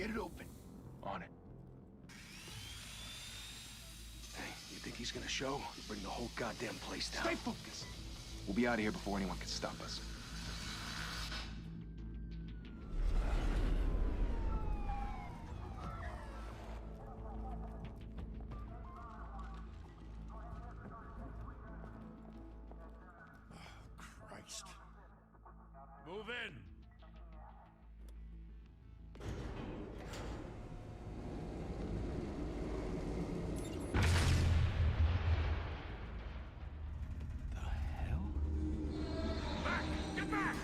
Get it open. On it. Hey, you think he's gonna show? We'll bring the whole goddamn place down. Stay focused. We'll be out of here before anyone can stop us. Christ. Move in! The hell? Back! Get back!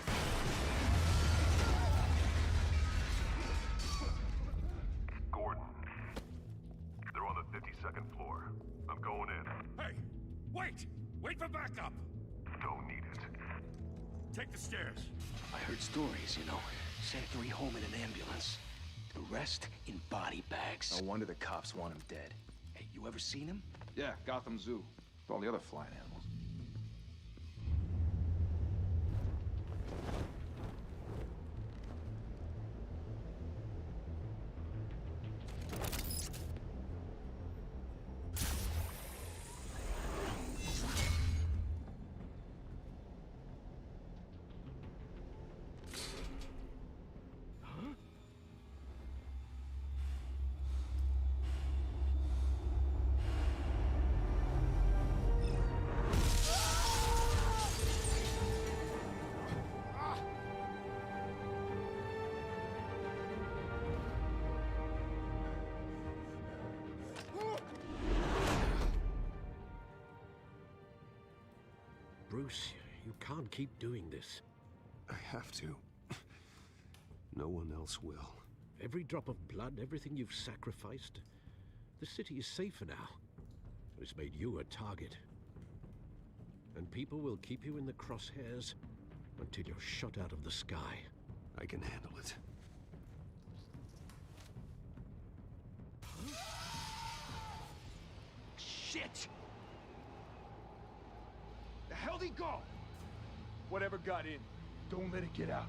Gordon. They're on the 52nd floor. I'm going in. Hey! Wait! Wait for backup! Don't need it. Take the stairs. I heard stories, you know. Sent 3 home in an ambulance. The rest in body bags. No wonder the cops want him dead. Hey, you ever seen him? Yeah, Gotham Zoo. With all the other flying animals. Bruce, you can't keep doing this. I have to. No one else will. Every drop of blood, everything you've sacrificed. The city is safer now. But it's made you a target. And people will keep you in the crosshairs until you're shot out of the sky. I can handle it. Shit! The hell'd he go? Whatever got in, Don't let it get out.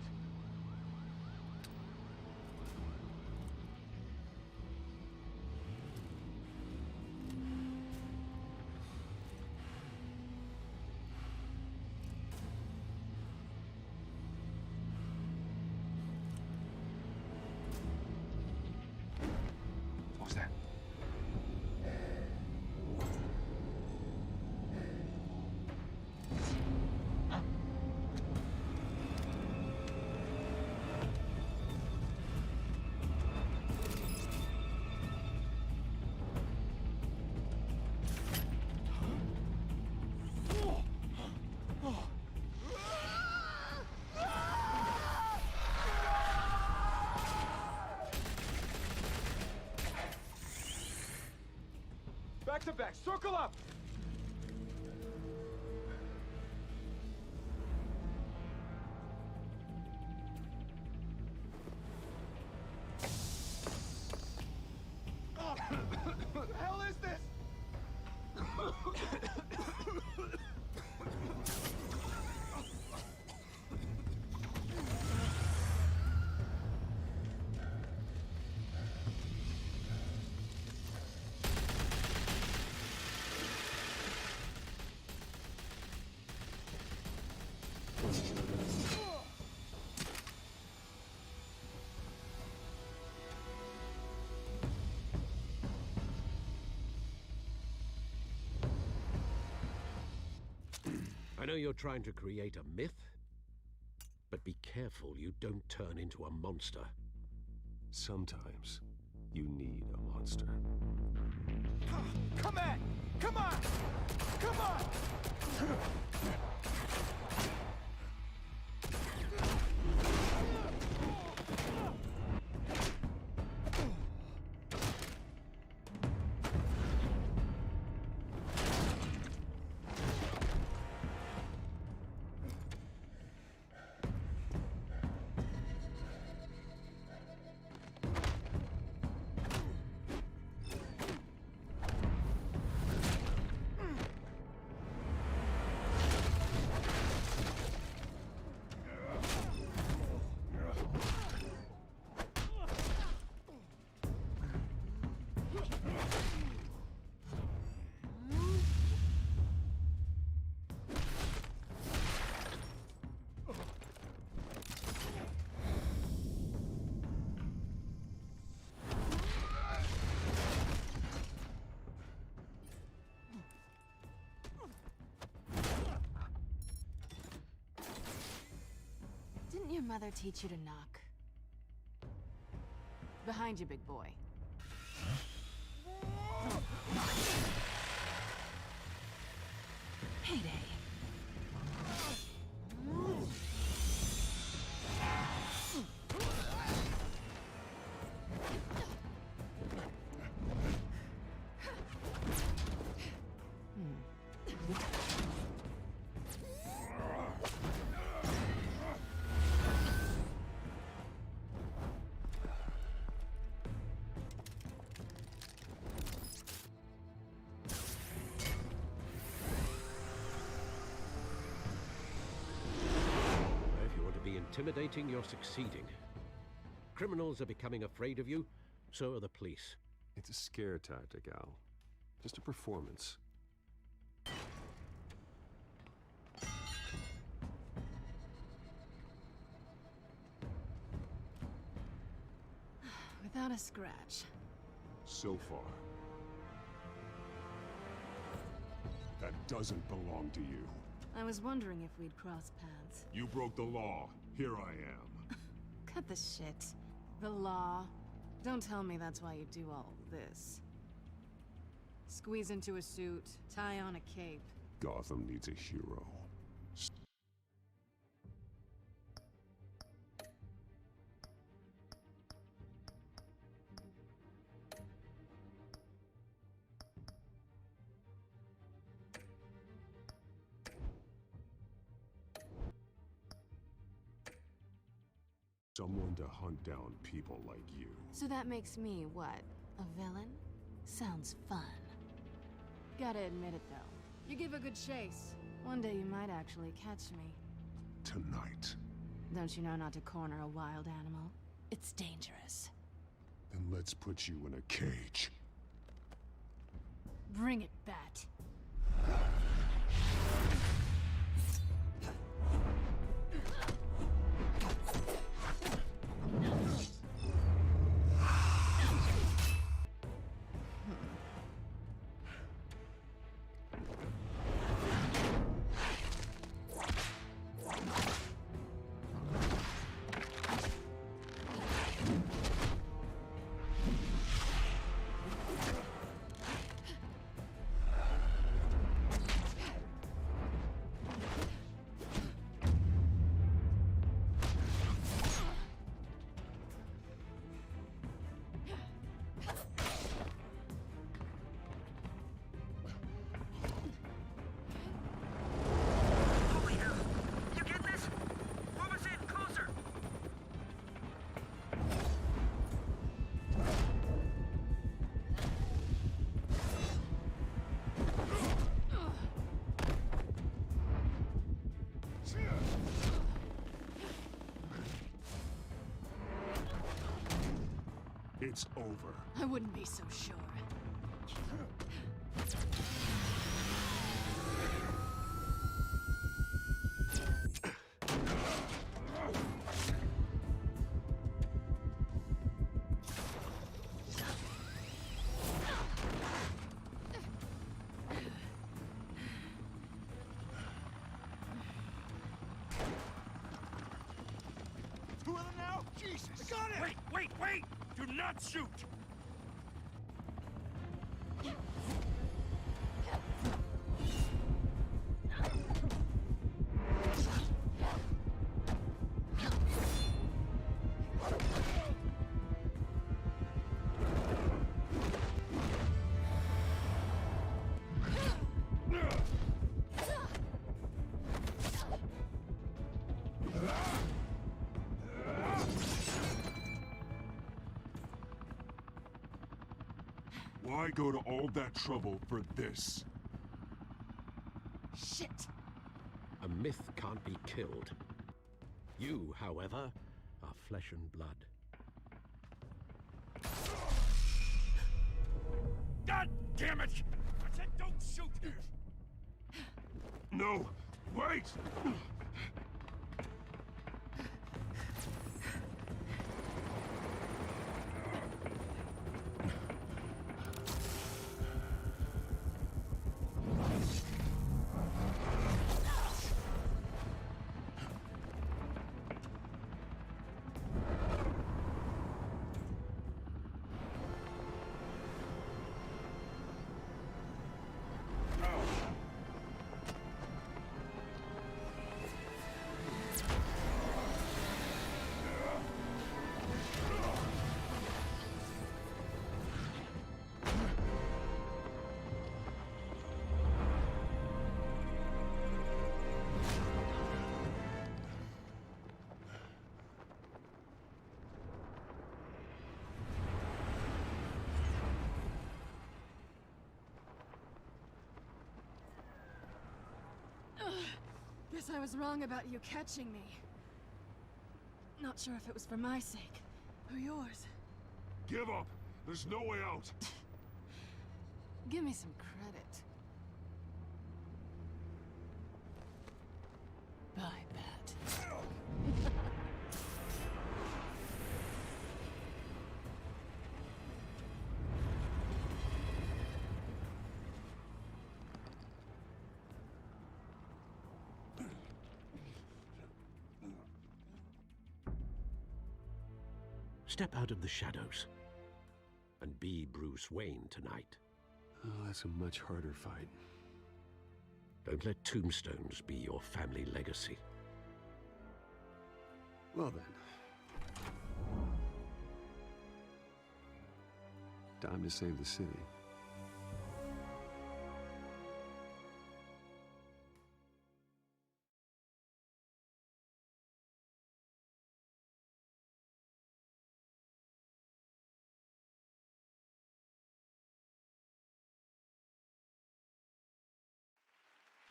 what was that? Back to back, circle up! What the hell is this? I know you're trying to create a myth, but be careful you don't turn into a monster. Sometimes you need a monster. Come at! Come on! Come on! your mother teach you to knock? Behind you, big boy. Payday. Intimidating, you're succeeding. Criminals are becoming afraid of you, so are the police. It's a scare tactic, Al. Just a performance. Without a scratch. So far. That doesn't belong to you. I was wondering if we'd cross paths. You broke the law. Here I am. Cut the shit. The law. Don't tell me that's why you do all this. Squeeze into a suit, tie on a cape. Gotham needs a hero. Someone to hunt down people like you. So that makes me, what, a villain? Sounds fun. Gotta admit it, though. You give a good chase. One day you might actually catch me. Tonight. Don't you know not to corner a wild animal? It's dangerous. Then let's put you in a cage. Bring it, Bat. It's over. I wouldn't be so sure. Two of them now? Jesus! I got it! Wait! Do not shoot! Why go to all that trouble for this? Shit! A myth can't be killed. You, however, are flesh and blood. God damn it! I said don't shoot! No! Wait! I was wrong about you catching me. Not sure if it was for my sake, or yours. Give up! There's no way out! Give me some credit. Bye, Pat. Step out of the shadows and be Bruce Wayne tonight. Oh, that's a much harder fight. Don't let tombstones be your family legacy. Well then. Time to save the city.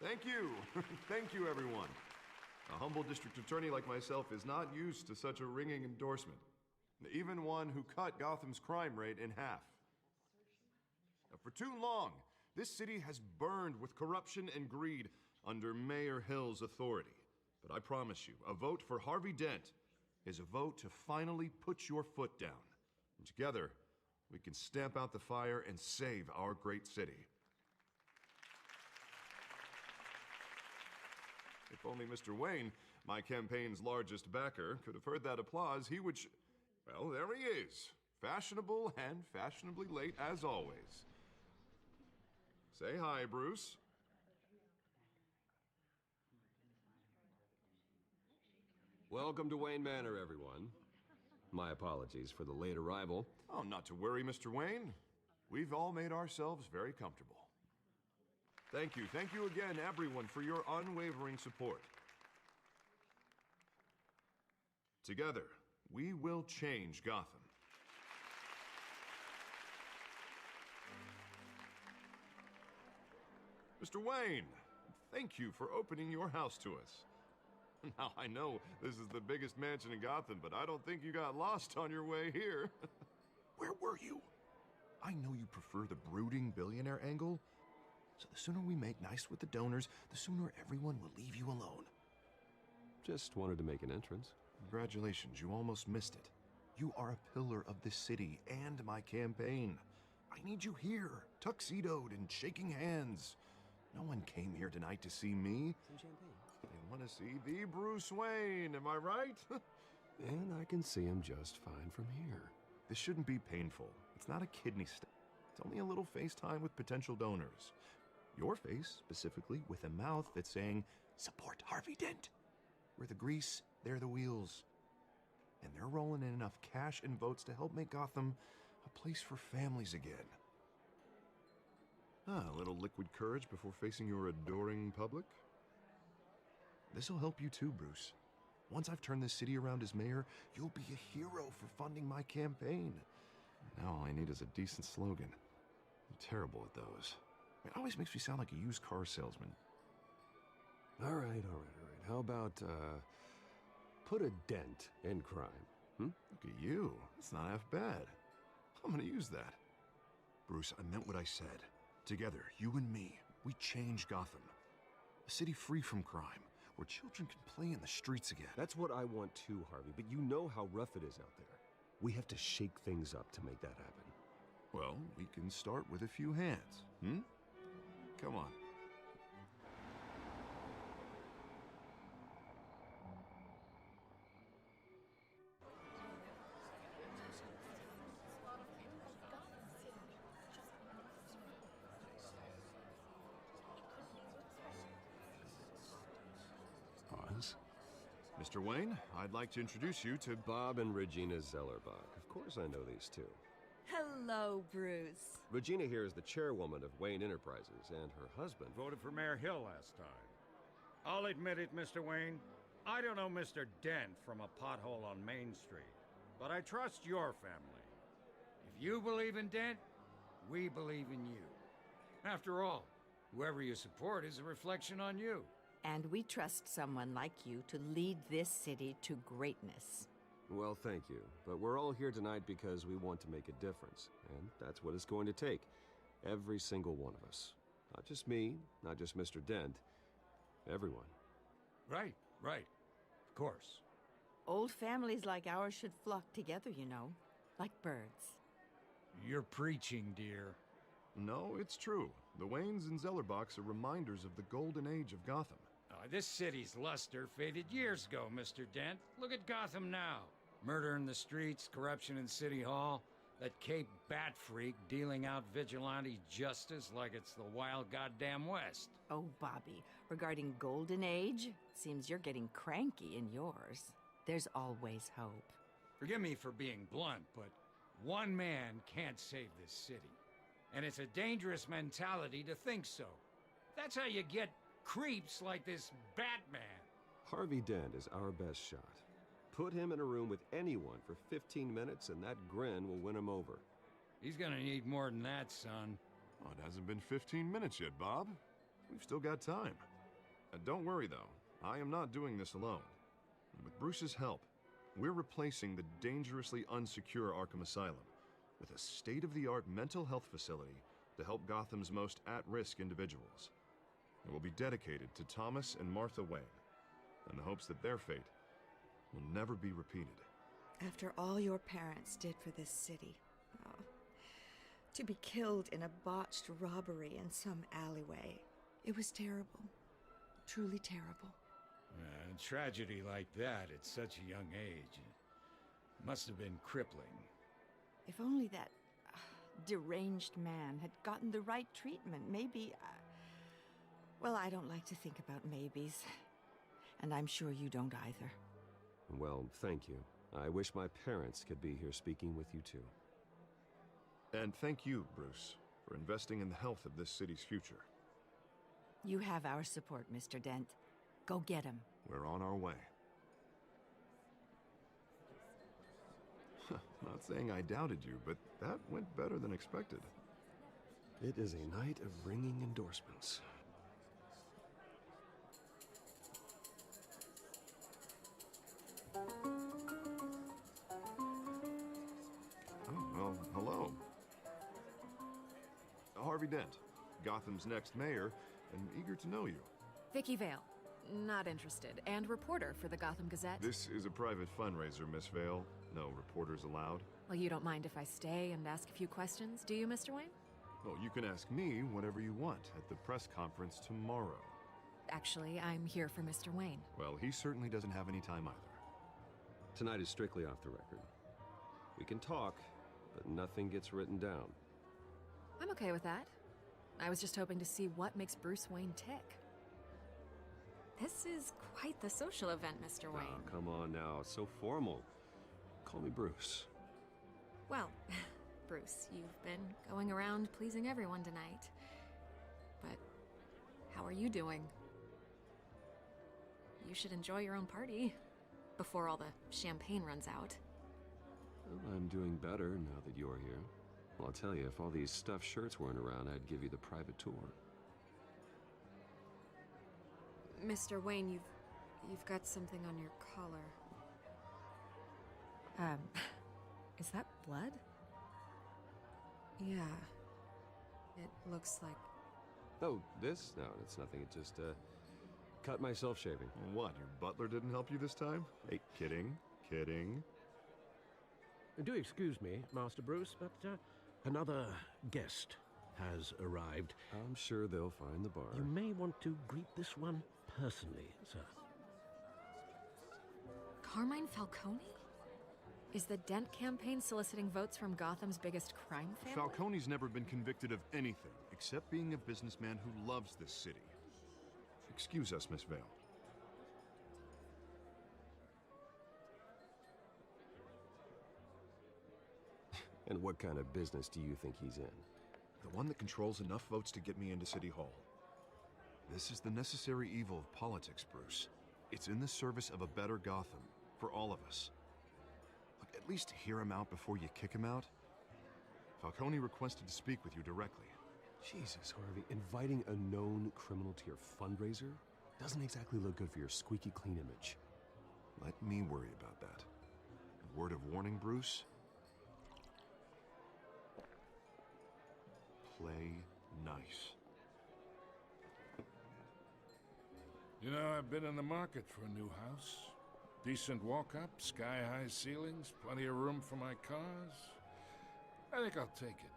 Thank you. Thank you, everyone. A humble district attorney like myself is not used to such a ringing endorsement. Even one who cut Gotham's crime rate in half. For too long, this city has burned with corruption and greed under Mayor Hill's authority. But I promise you, a vote for Harvey Dent is a vote to finally put your foot down. And together, we can stamp out the fire and save our great city. If only Mr. Wayne, my campaign's largest backer, could have heard that applause, he would well, there he is. Fashionable and fashionably late as always. Say hi, Bruce. Welcome to Wayne Manor, everyone. My apologies for the late arrival. Oh, not to worry, Mr. Wayne. We've all made ourselves very comfortable. Thank you. Thank you again, everyone, for your unwavering support. Together, we will change Gotham. Mr. Wayne, thank you for opening your house to us. Now, I know this is the biggest mansion in Gotham, but I don't think you got lost on your way here. Where were you? I know you prefer the brooding billionaire angle, so the sooner we make nice with the donors, the sooner everyone will leave you alone. Just wanted to make an entrance. Congratulations, you almost missed it. You are a pillar of this city and my campaign. I need you here, tuxedoed and shaking hands. No one came here tonight to see me. Some champagne. They want to see the Bruce Wayne, am I right? And I can see him just fine from here. This shouldn't be painful. It's not a kidney stone. It's only a little FaceTime with potential donors. Your face, specifically, with a mouth that's saying, support Harvey Dent. We're the grease, they're the wheels. And they're rolling in enough cash and votes to help make Gotham a place for families again. A little liquid courage before facing your adoring public. This'll help you too, Bruce. Once I've turned this city around as mayor, you'll be a hero for funding my campaign. Now all I need is a decent slogan. I'm terrible at those. It always makes me sound like a used car salesman. All right. How about, put a dent in crime, Look at you. It's not half bad. I'm gonna use that. Bruce, I meant what I said. Together, you and me, we change Gotham. A city free from crime, where children can play in the streets again. That's what I want too, Harvey, but you know how rough it is out there. We have to shake things up to make that happen. Well, we can start with a few hands, Come on. Pause. Mr. Wayne, I'd like to introduce you to Bob and Regina Zellerbach. Of course I know these two. Hello, Bruce. Regina here is the chairwoman of Wayne Enterprises, and her husband... Voted for Mayor Hill last time. I'll admit it, Mr. Wayne. I don't know Mr. Dent from a pothole on Main Street, but I trust your family. If you believe in Dent, we believe in you. After all, whoever you support is a reflection on you. And we trust someone like you to lead this city to greatness. Well, thank you. But we're all here tonight because we want to make a difference. And that's what it's going to take. Every single one of us. Not just me, not just Mr. Dent. Everyone. Right, right. Of course. Old families like ours should flock together, you know, like birds. You're preaching, dear. No, it's true. The Waynes and Zellerbachs are reminders of the golden age of Gotham. This city's luster faded years ago, Mr. Dent. Look at Gotham now. Murder in the streets, corruption in City Hall, that Cape Bat freak dealing out vigilante justice like it's the wild goddamn West. Oh, Bobby, regarding Golden Age, seems you're getting cranky in yours. There's always hope. Forgive me for being blunt, but one man can't save this city. And it's a dangerous mentality to think so. That's how you get creeps like this Batman. Harvey Dent is our best shot. Put him in a room with anyone for 15 minutes and that grin will win him over. He's gonna need more than that, son. Oh, it hasn't been 15 minutes yet, Bob. We've still got time. Don't worry, though. I am not doing this alone. With Bruce's help, we're replacing the dangerously unsecure Arkham Asylum with a state-of-the-art mental health facility to help Gotham's most at-risk individuals. It will be dedicated to Thomas and Martha Wayne, in the hopes that their fate will never be repeated. After all your parents did for this city, to be killed in a botched robbery in some alleyway, it was terrible. Truly terrible. Tragedy like that at such a young age must have been crippling. If only that deranged man had gotten the right treatment, maybe... Well, I don't like to think about maybes. And I'm sure you don't either. Well, thank you. I wish my parents could be here speaking with you too. And thank you, Bruce, for investing in the health of this city's future. You have our support, Mr. Dent. Go get him. We're on our way. Not saying I doubted you, but that went better than expected. It is a night of ringing endorsements. Oh, well, hello. Harvey Dent, Gotham's next mayor, and eager to know you. Vicky Vale. Not interested. And reporter for the Gotham Gazette. This is a private fundraiser, Miss Vale. No reporters allowed. Well, you don't mind if I stay and ask a few questions, do you, Mr. Wayne? Well, you can ask me whatever you want at the press conference tomorrow. Actually, I'm here for Mr. Wayne. Well, he certainly doesn't have any time either. Tonight is strictly off the record. We can talk, but nothing gets written down. I'm okay with that. I was just hoping to see what makes Bruce Wayne tick. This is quite the social event, Mr. Wayne. Oh, come on now. It's so formal. Call me Bruce. Well, Bruce, you've been going around pleasing everyone tonight. But how are you doing? You should enjoy your own party before all the champagne runs out. Well, I'm doing better now that you're here. Well, I'll tell you, if all these stuffed shirts weren't around, I'd give you the private tour. Mr. Wayne, you've got something on your collar. Is that blood? Yeah. It looks like... Oh, this? No, it's nothing. It just, cut myself shaving. What, your butler didn't help you this time? Hey, kidding, kidding. Do excuse me, Master Bruce, but another guest has arrived. I'm sure they'll find the bar. You may want to greet this one personally, sir. Carmine Falcone? Is the Dent campaign soliciting votes from Gotham's biggest crime family? Falcone's never been convicted of anything, except being a businessman who loves this city. Excuse us, Miss Vale. And what kind of business do you think he's in? The one that controls enough votes to get me into City Hall. This is the necessary evil of politics, Bruce. It's in the service of a better Gotham, for all of us. Look, at least hear him out before you kick him out. Falcone requested to speak with you directly. Jesus, Harvey, inviting a known criminal to your fundraiser? Doesn't exactly look good for your squeaky clean image. Let me worry about that. A word of warning, Bruce? Play nice. You know, I've been in the market for a new house. Decent walk-up, sky-high ceilings, plenty of room for my cars. I think I'll take it.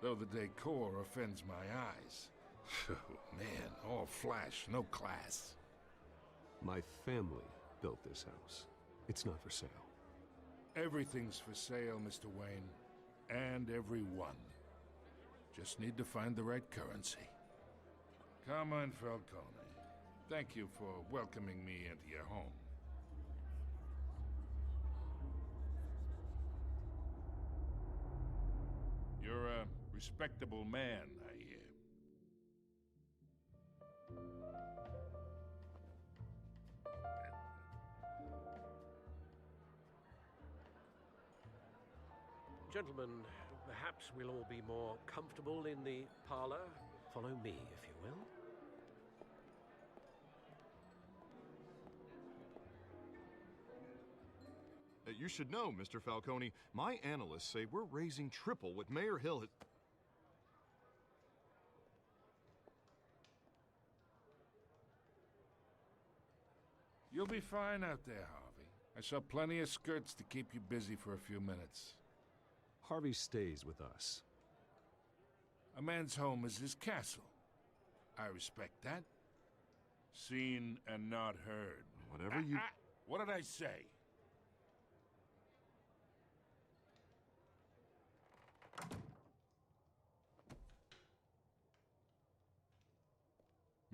Though the decor offends my eyes. Oh, man, all flash, no class. My family built this house. It's not for sale. Everything's for sale, Mr. Wayne. And everyone. Just need to find the right currency. Carmine Falcone, thank you for welcoming me into your home. You're a respectable man, I hear. Gentlemen, perhaps we'll all be more comfortable in the parlor. Follow me, if you will. You should know, Mr. Falcone, my analysts say we're raising triple what Mayor Hill has... You'll be fine out there, Harvey. I saw plenty of skirts to keep you busy for a few minutes. Harvey stays with us. A man's home is his castle. I respect that. Seen and not heard. Whatever you... What did I say?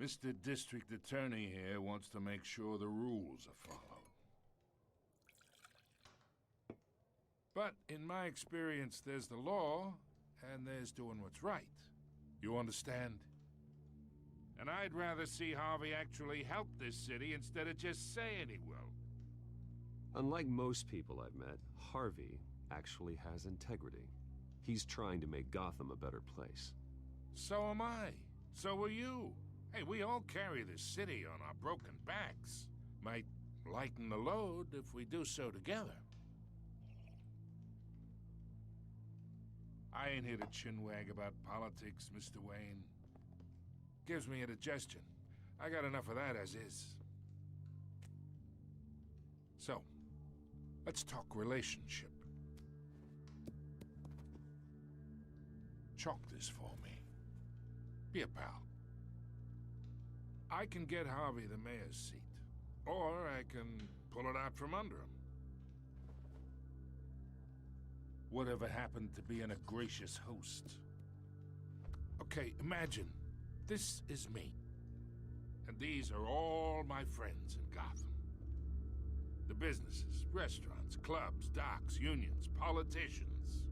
Mr. District Attorney here wants to make sure the rules are followed. But in my experience, there's the law, and there's doing what's right. You understand? And I'd rather see Harvey actually help this city instead of just saying he will. Unlike most people I've met, Harvey actually has integrity. He's trying to make Gotham a better place. So am I. So are you. Hey, we all carry this city on our broken backs. Might lighten the load if we do so together. I ain't here to chinwag about politics, Mr. Wayne. Gives me indigestion. I got enough of that as is. So, let's talk relationship. Chalk this for me. Be a pal. I can get Harvey the mayor's seat, or I can pull it out from under him. Whatever happened to being a gracious host? Okay, imagine, this is me. And these are all my friends in Gotham. The businesses, restaurants, clubs, docks, unions, politicians.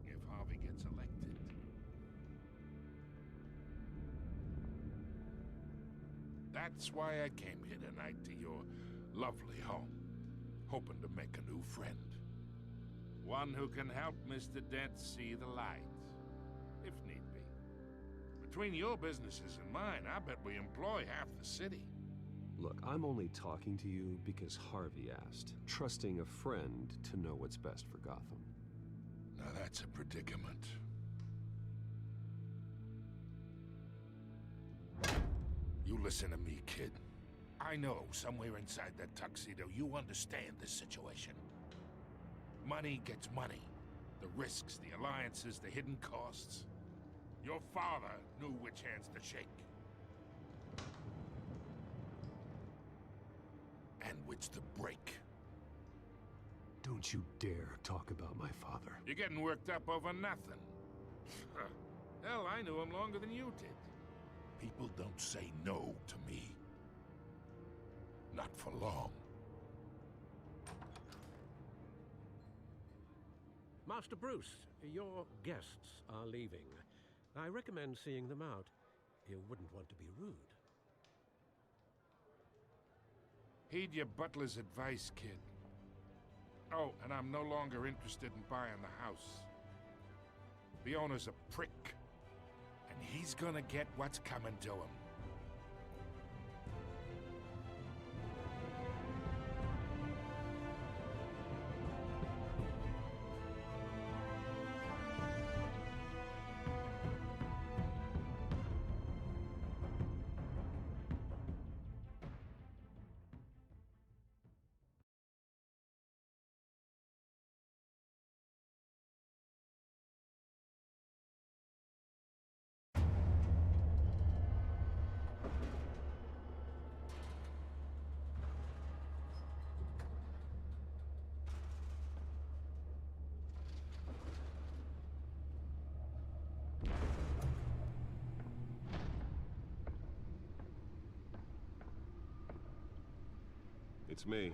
If Harvey gets elected... That's why I came here tonight to your lovely home, hoping to make a new friend. One who can help Mr. Dent see the light, if need be. Between your businesses and mine, I bet we employ half the city. Look, I'm only talking to you because Harvey asked, trusting a friend to know what's best for Gotham. Now that's a predicament. You listen to me, kid. I know somewhere inside that tuxedo you understand this situation. Money gets money. The risks, the alliances, the hidden costs. Your father knew which hands to shake. And which to break. Don't you dare talk about my father. You're getting worked up over nothing. Hell, I knew him longer than you did. People don't say no to me. Not for long. Master Bruce, your guests are leaving. I recommend seeing them out. You wouldn't want to be rude. Heed your butler's advice, kid. Oh, and I'm no longer interested in buying the house. The owner's a prick, and he's gonna get what's coming to him. It's me.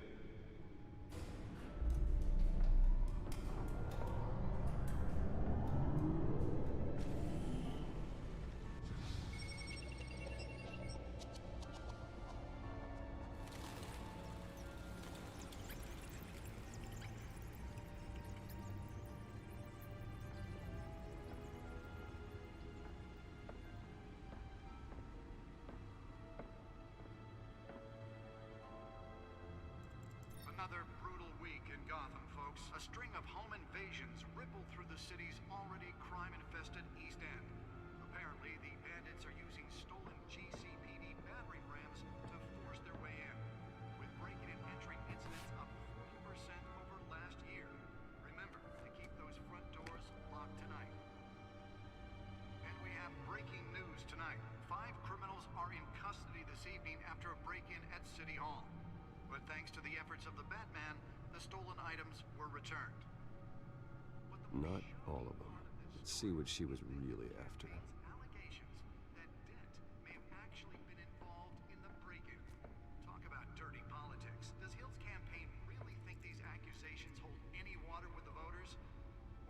Another brutal week in Gotham, folks. A string of home invasions rippled through the city's already crime-infested East End. Apparently, the bandits are using stolen GCPD battering rams to force their way in, with breaking and entering incidents up 40% over last year. Remember to keep those front doors locked tonight. And we have breaking news tonight. 5 criminals are in custody this evening after a break-in at City Hall. But thanks to the efforts of the Batman, the stolen items were returned. Not all of them. Let's see what she was really after. Allegations that Dent may have actually been involved in the break-in. Talk about dirty politics. Does Hill's campaign really think these accusations hold any water with the voters?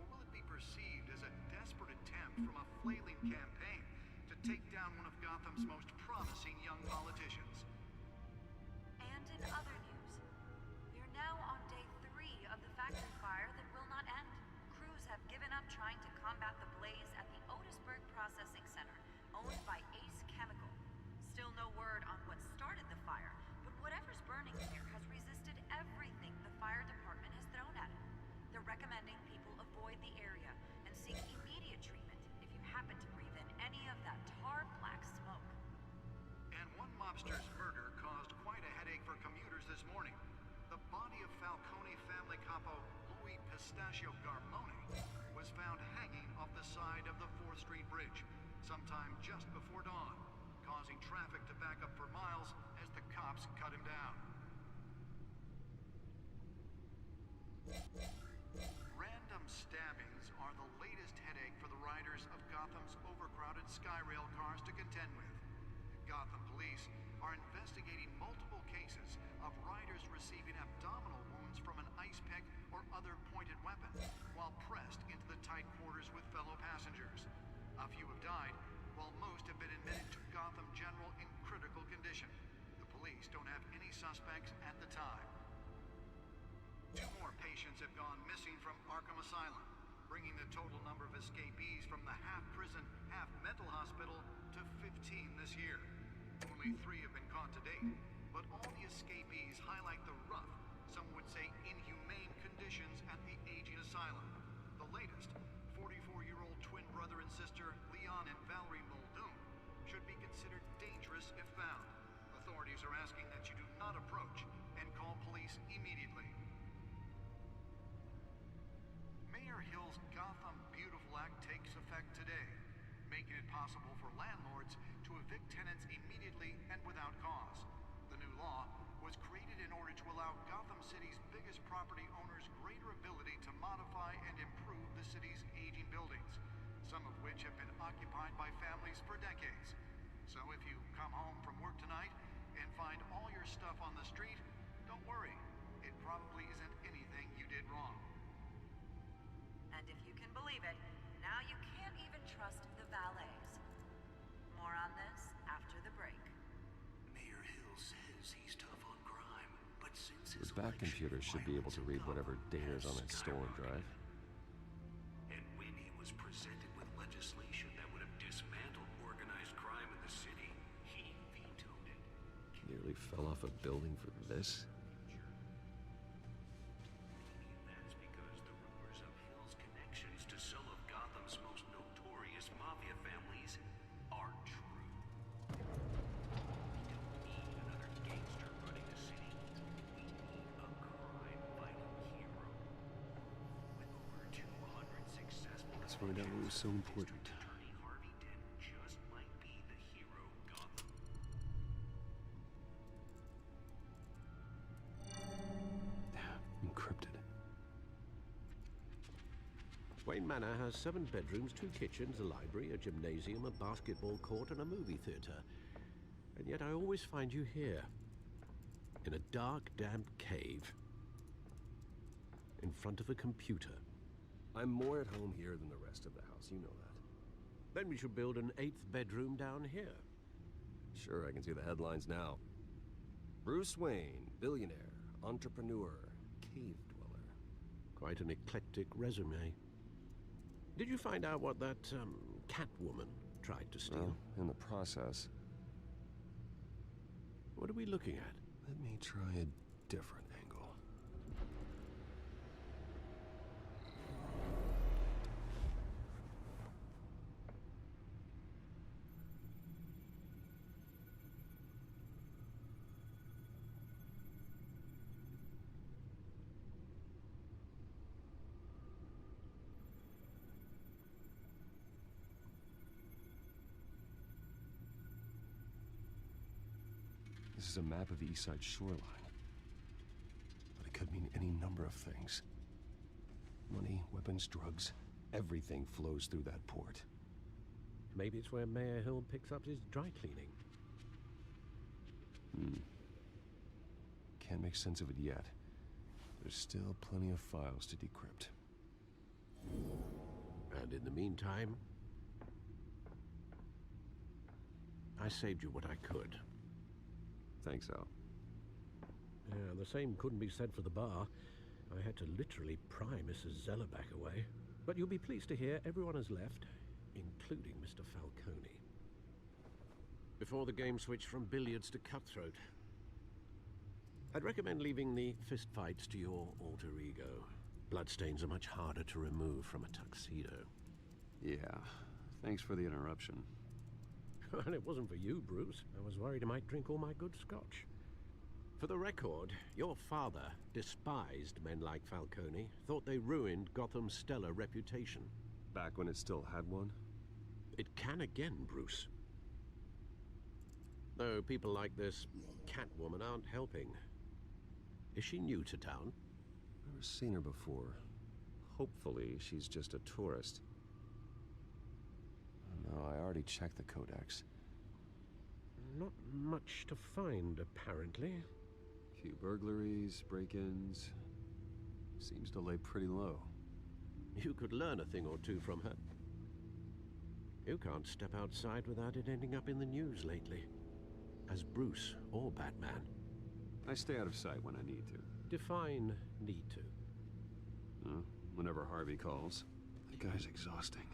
Or will it be perceived as a desperate attempt from a flailing campaign to take down one of Gotham's most promising young politicians? And in other news, we're now on day 3 of the factory fire that will not end. Crews have given up trying to combat the blaze at the Otisburg Processing Center, owned by Ace Chemical. Still no word on what started the fire, but whatever's burning there has resisted everything the fire department has thrown at it. They're recommending people avoid the area and seek immediate treatment if you happen to breathe in any of that tar black smoke. And one mobster's murder caused quite a headache for commuters this morning. The body of Falcone family capo Louis Pistachio Garmone was found hanging off the side of the 4th Street Bridge sometime just before dawn, causing traffic to back up for miles as the cops cut him down. Random stabbings are the latest headache for the riders of Gotham's overcrowded Skyrail cars to contend with. Gotham police are investigating multiple cases of riders receiving abdominal wounds from an ice pick or other pointed weapon while pressed into the tight quarters with fellow passengers. A few have died, while most have been admitted to Gotham General in critical condition. The police don't have any suspects at the time. 2 more patients have gone missing from Arkham Asylum, bringing the total number of escapees from the half-prison, half-mental hospital to 15 this year. Only 3 have been caught to date, but all the escapees highlight the rough, some would say inhumane conditions at the aging asylum. The latest, 44-year-old twin brother and sister Leon and Valerie Muldoon, should be considered dangerous if found. Authorities are asking that you do not approach and call police immediately. Mayor Hill's Gotham Beautiful Act takes effect today, making it possible for landlords to evict tenants immediately and without cause. The new law was created in order to allow Gotham City's biggest property owners greater ability to modify and improve the city's aging buildings, some of which have been occupied by families for decades. So if you come home from work tonight and find all your stuff on the street, don't worry. It probably isn't anything you did wrong. And if you can believe it, now you can't even trust the valets. More on this after the break. Mayor Hill says he's tough on crime, but since The back computer should be able to read whatever data's on that stolen drive. And when he was presented with off a building for this? That's because the rumors of Hill's connections to some of Gotham's most notorious mafia families are true. We don't need another gangster running the city. We need a crime-fighting hero. With over 200 successful Let's find out what was so important. Attorney Harvey Dent just might be the hero Gotham. Encrypted. Wayne Manor has 7 bedrooms, 2 kitchens, a library, a gymnasium, a basketball court, and a movie theater. And yet I always find you here, in a dark, damp cave, in front of a computer. I'm more at home here than the rest of the house, you know that. Then we should build an 8th bedroom down here. Sure, I can see the headlines now. Bruce Wayne, billionaire, entrepreneur, cave dweller. Quite an eclectic resume. Did you find out what that, Catwoman tried to steal? Well, in the process. What are we looking at? Let me try a different angle. This is a map of the East Side shoreline. But it could mean any number of things. Money, weapons, drugs, everything flows through that port. Maybe it's where Mayor Hill picks up his dry cleaning. Can't make sense of it yet. There's still plenty of files to decrypt. And in the meantime, I saved you what I could. Thanks, Al. Yeah, the same couldn't be said for the bar. I had to literally pry Mrs. Zellerback away. But you'll be pleased to hear everyone has left, including Mr. Falcone. Before the game switched from billiards to cutthroat. I'd recommend leaving the fistfights to your alter ego. Bloodstains are much harder to remove from a tuxedo. Yeah, thanks for the interruption. And it wasn't for you, Bruce. I was worried I might drink all my good scotch. For the record, your father despised men like Falcone, thought they ruined Gotham's stellar reputation. Back when it still had one? It can again, Bruce. Though people like this Catwoman aren't helping. Is she new to town? Never seen her before. Hopefully, she's just a tourist. No, I already checked the codex. Not much to find, apparently. Few burglaries, break-ins. Seems to lay pretty low. You could learn a thing or two from her. You can't step outside without it ending up in the news lately. As Bruce or Batman. I stay out of sight when I need to. Define need to. Whenever Harvey calls. That guy's exhausting.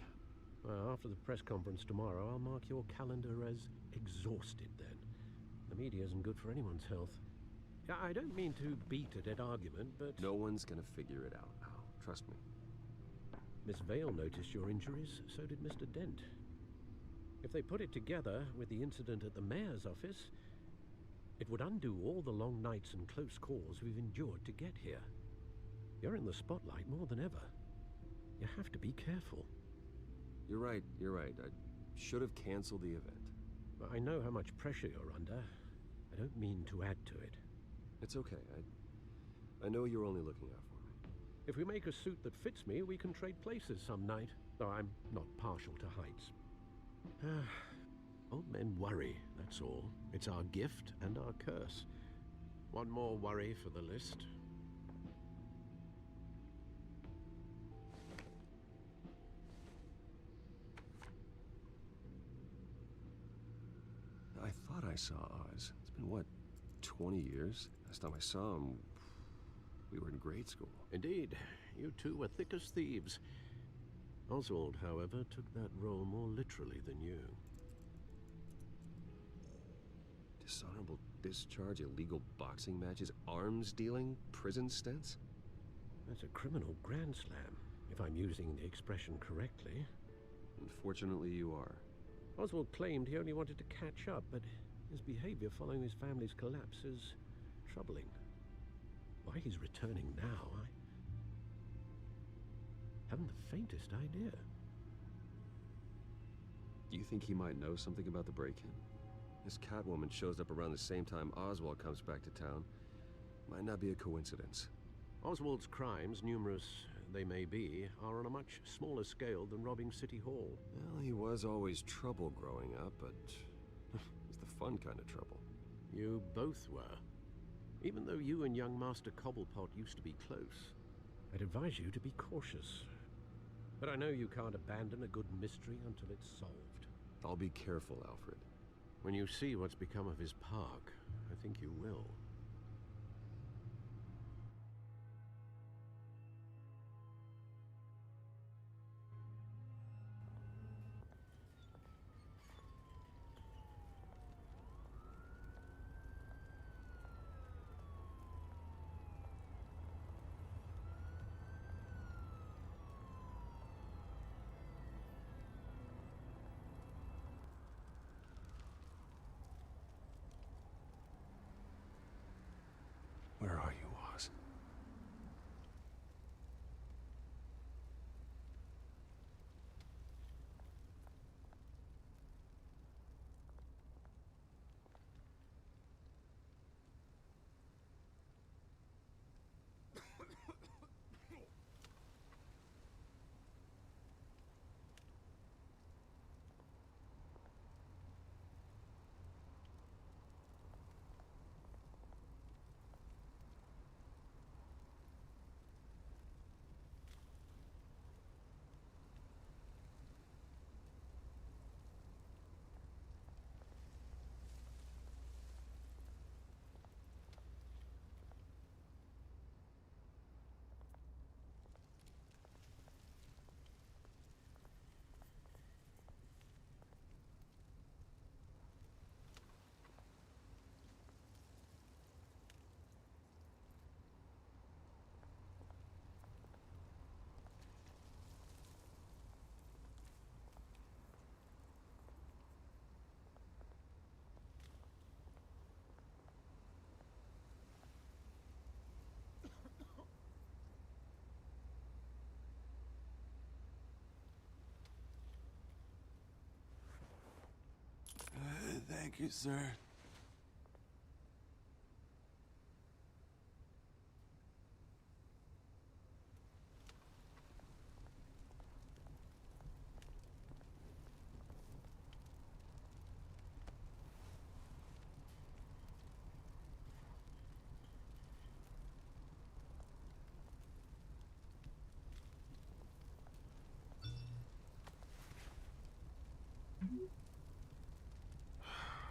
Well, after the press conference tomorrow, I'll mark your calendar as exhausted then. The media isn't good for anyone's health. I don't mean to beat a dead argument, but... No one's gonna figure it out now. Trust me. Miss Vale noticed your injuries, so did Mr. Dent. If they put it together with the incident at the mayor's office, it would undo all the long nights and close calls we've endured to get here. You're in the spotlight more than ever. You have to be careful. You're right. I should have canceled the event. I know how much pressure you're under. I don't mean to add to it. It's okay. I know you're only looking out for me. If we make a suit that fits me, we can trade places some night. Though I'm not partial to heights. Old men worry, that's all. It's our gift and our curse. One more worry for the list. I thought I saw Oz. It's been, what, 20 years? Last time I saw him, we were in grade school. Indeed. You two were thick as thieves. Oswald, however, took that role more literally than you. Dishonorable discharge illegal boxing matches, arms dealing, prison stints? That's a criminal grand slam, if I'm using the expression correctly. Unfortunately, you are. Oswald claimed he only wanted to catch up, but his behavior following his family's collapse is troubling. Why he's returning now, I haven't the faintest idea. Do you think he might know something about the break-in? This Catwoman shows up around the same time Oswald comes back to town. Might not be a coincidence. Oswald's crimes, numerous they may be, are on a much smaller scale than robbing City Hall. Well, he was always trouble growing up, but it's the fun kind of trouble. You both were. Even though you and young Master Cobblepot used to be close, I'd advise you to be cautious. But I know you can't abandon a good mystery until it's solved. I'll be careful, Alfred. When you see what's become of his park, I think you will. Where are you, Oz? Thank you, sir.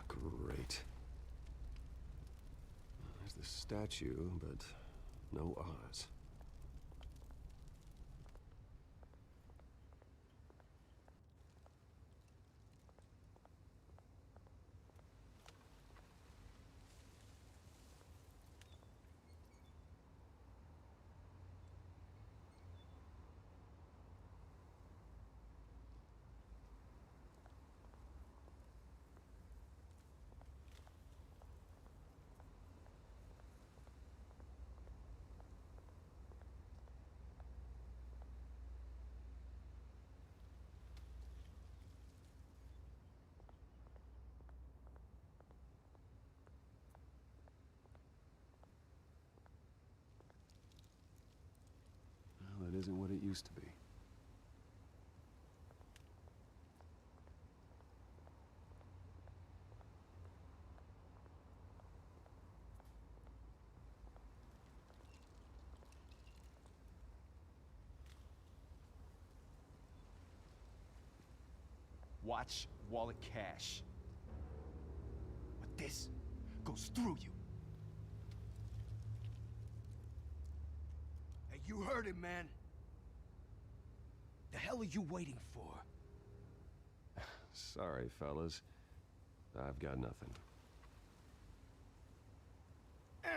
Great. There's the statue, but no Oz. Well, that isn't what it used to be. Watch wallet cash. But this goes through you. Hey, you heard it, man. The hell are you waiting for? Sorry, fellas. I've got nothing.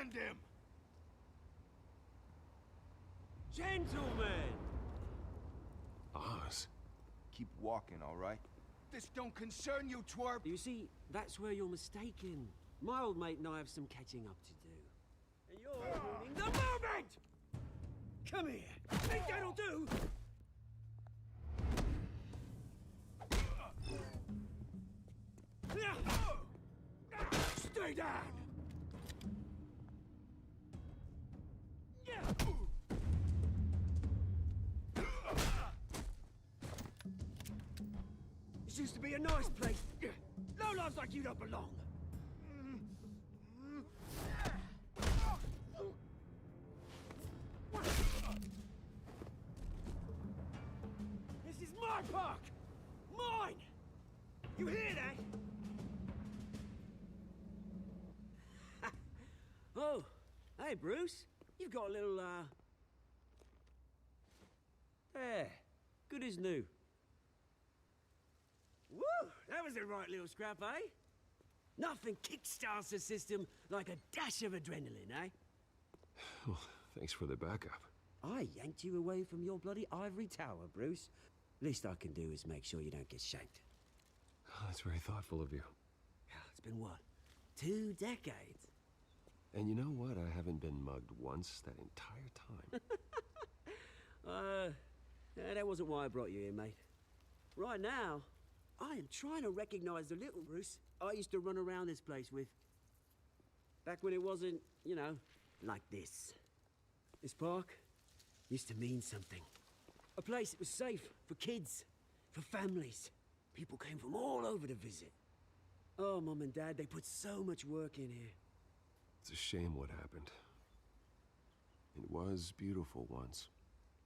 Hand him! Gentlemen! Oz. Keep walking, all right? This don't concern you, twerp! You see, that's where you're mistaken. My old mate and I have some catching up to do. And you're ruining the moment! Come here! Think that'll do? Stay down! This used to be a nice place. Lowlifes like you don't belong. This is my park! Mine! You hear that? Oh, hey, Bruce. You've got a little, There. Good as new. Woo! That was a right little scrap, eh? Nothing kickstarts the system like a dash of adrenaline, eh? Well, thanks for the backup. I yanked you away from your bloody ivory tower, Bruce. Least I can do is make sure you don't get shanked. Oh, that's very thoughtful of you. It's been what? 2 decades? And you know what? I haven't been mugged once that entire time. That wasn't why I brought you here, mate. Right now, I am trying to recognize the little Bruce I used to run around this place with. Back when it wasn't, you know, like this. This park used to mean something. A place that was safe for kids, for families. People came from all over to visit. Oh, Mum and Dad, they put so much work in here. It's a shame what happened. It was beautiful once.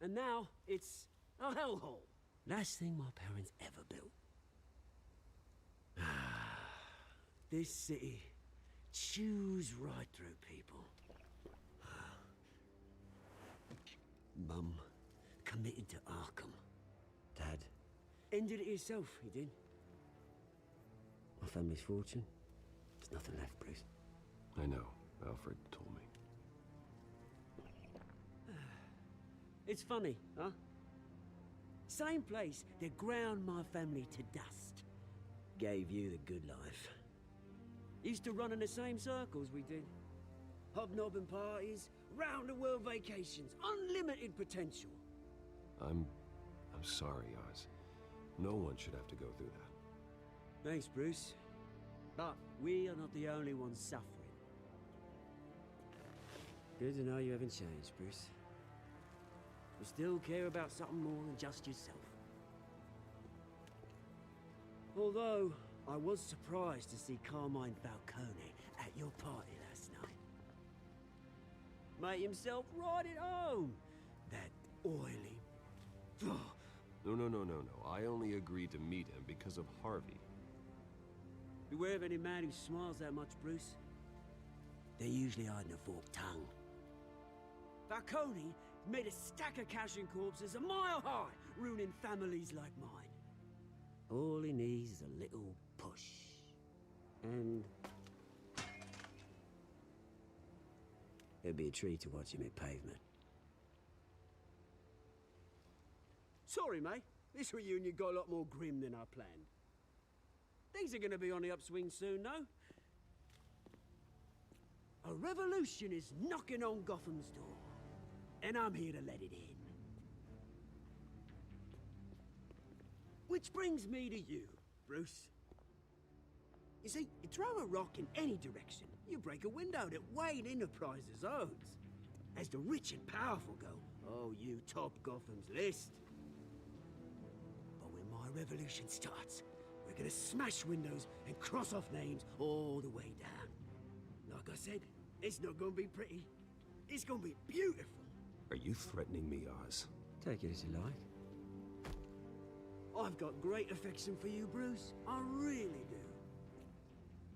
And now, it's a hellhole. Last thing my parents ever built. This city chews right through people. Mum committed to Arkham. Dad ended it himself, he did. My family's fortune, there's nothing left, Bruce. I know. Alfred told me. It's funny, huh? Same place that ground my family to dust. Gave you the good life. Used to run in the same circles we did. Hobnobbing parties, round-the-world vacations, unlimited potential. I'm sorry, Oz. No one should have to go through that. Thanks, Bruce. But we are not the only ones suffering. Good to know you haven't changed, Bruce. You still care about something more than just yourself. Although, I was surprised to see Carmine Falcone at your party last night. Made himself right at home. That oily... No. I only agreed to meet him because of Harvey. Beware of any man who smiles that much, Bruce. They're usually hiding a forked tongue. Falcone made a stack of cash and corpses a mile high, ruining families like mine. All he needs is a little push. And... it'd be a treat to watch him hit pavement. Sorry, mate. This reunion got a lot more grim than I planned. Things are gonna be on the upswing soon, no? A revolution is knocking on Gotham's door. And I'm here to let it in. Which brings me to you, Bruce. You see, you throw a rock in any direction, you break a window that Wayne Enterprises owns. As the rich and powerful go, oh, you top Gotham's list. But when my revolution starts, we're gonna smash windows and cross off names all the way down. Like I said, it's not gonna be pretty. It's gonna be beautiful. Are you threatening me, Oz? Take it as you like. I've got great affection for you, Bruce. I really do.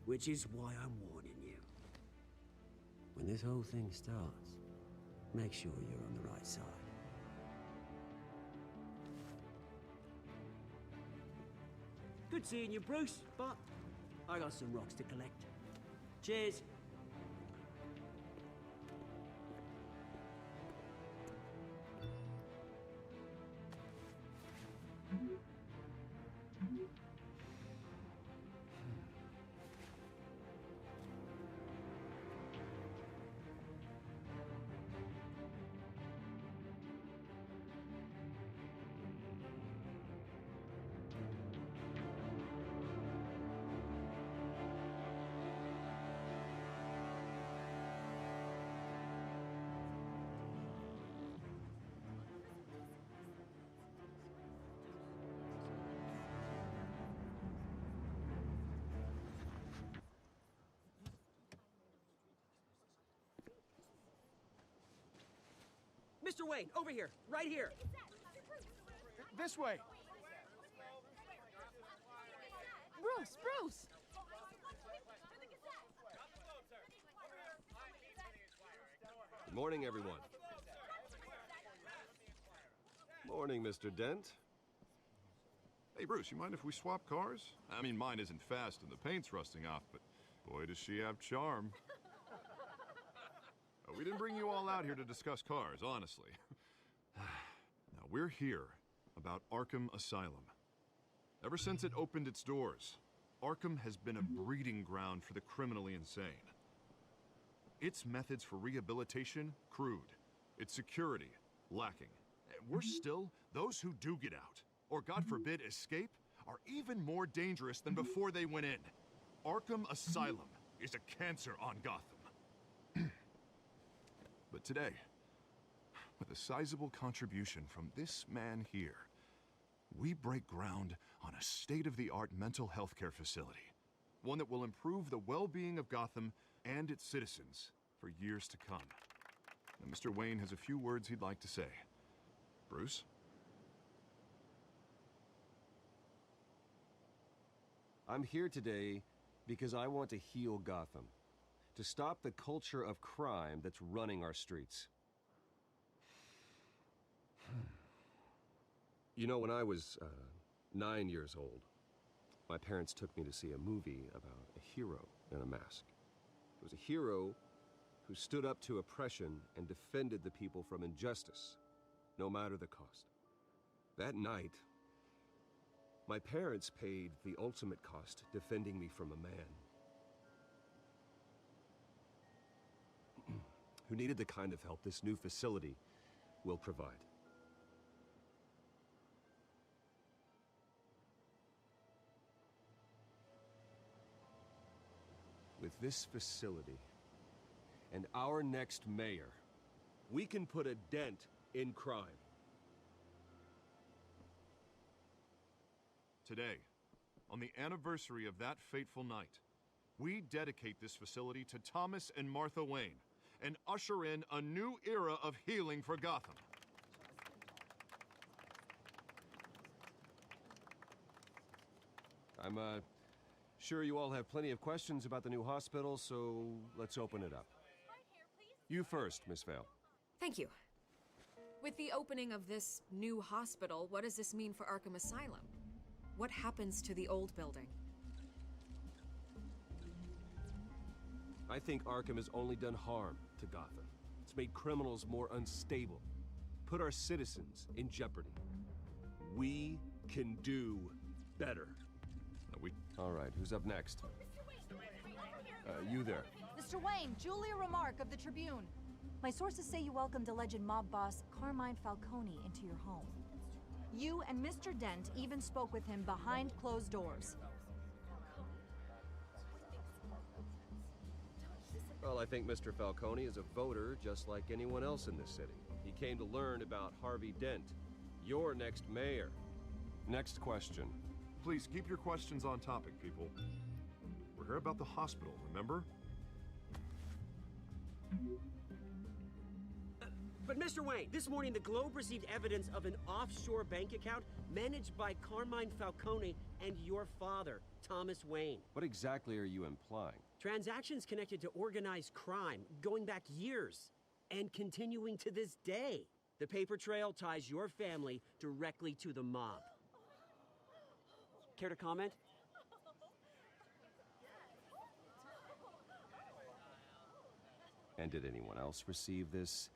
Which is why I'm warning you. When this whole thing starts, make sure you're on the right side. Good seeing you, Bruce, but I got some rocks to collect. Cheers. Mr. Wayne, over here, right here. This way. Bruce! Good morning, everyone. Morning, Mr. Dent. Hey, Bruce, you mind if we swap cars? I mean, mine isn't fast and the paint's rusting off, but boy, does she have charm. We didn't bring you all out here to discuss cars, honestly. Now, we're here about Arkham Asylum. Ever since it opened its doors, Arkham has been a breeding ground for the criminally insane. Its methods for rehabilitation, crude. Its security, lacking. And worse still, those who do get out, or God forbid, escape, are even more dangerous than before they went in. Arkham Asylum is a cancer on Gotham. But today, with a sizable contribution from this man here, we break ground on a state-of-the-art mental health care facility. One that will improve the well-being of Gotham and its citizens for years to come. Now, Mr. Wayne has a few words he'd like to say. Bruce? I'm here today because I want to heal Gotham. To stop the culture of crime that's running our streets. You know, when I was 9 years old, my parents took me to see a movie about a hero in a mask. It was a hero who stood up to oppression and defended the people from injustice, no matter the cost. That night, my parents paid the ultimate cost defending me from a man who needed the kind of help this new facility will provide. With this facility and our next mayor, we can put a dent in crime. Today, on the anniversary of that fateful night, we dedicate this facility to Thomas and Martha Wayne and usher in a new era of healing for Gotham. I'm sure you all have plenty of questions about the new hospital, so let's open it up. You first, Miss Vale. Thank you. With the opening of this new hospital, what does this mean for Arkham Asylum? What happens to the old building? I think Arkham has only done harm to Gotham. It's made criminals more unstable, put our citizens in jeopardy. We can do better. All right, who's up next? You there. Mr. Wayne, Julia Remark of the Tribune. My sources say you welcomed alleged mob boss Carmine Falcone into your home. You and Mr. Dent even spoke with him behind closed doors. Well, I think Mr. Falcone is a voter just like anyone else in this city. He came to learn about Harvey Dent, your next mayor. Next question. Please keep your questions on topic, people. We're here about the hospital, remember? But Mr. Wayne, this morning the Globe received evidence of an offshore bank account managed by Carmine Falcone and your father, Thomas Wayne. What exactly are you implying? Transactions connected to organized crime, going back years, and continuing to this day. The paper trail ties your family directly to the mob. Care to comment? And did anyone else receive this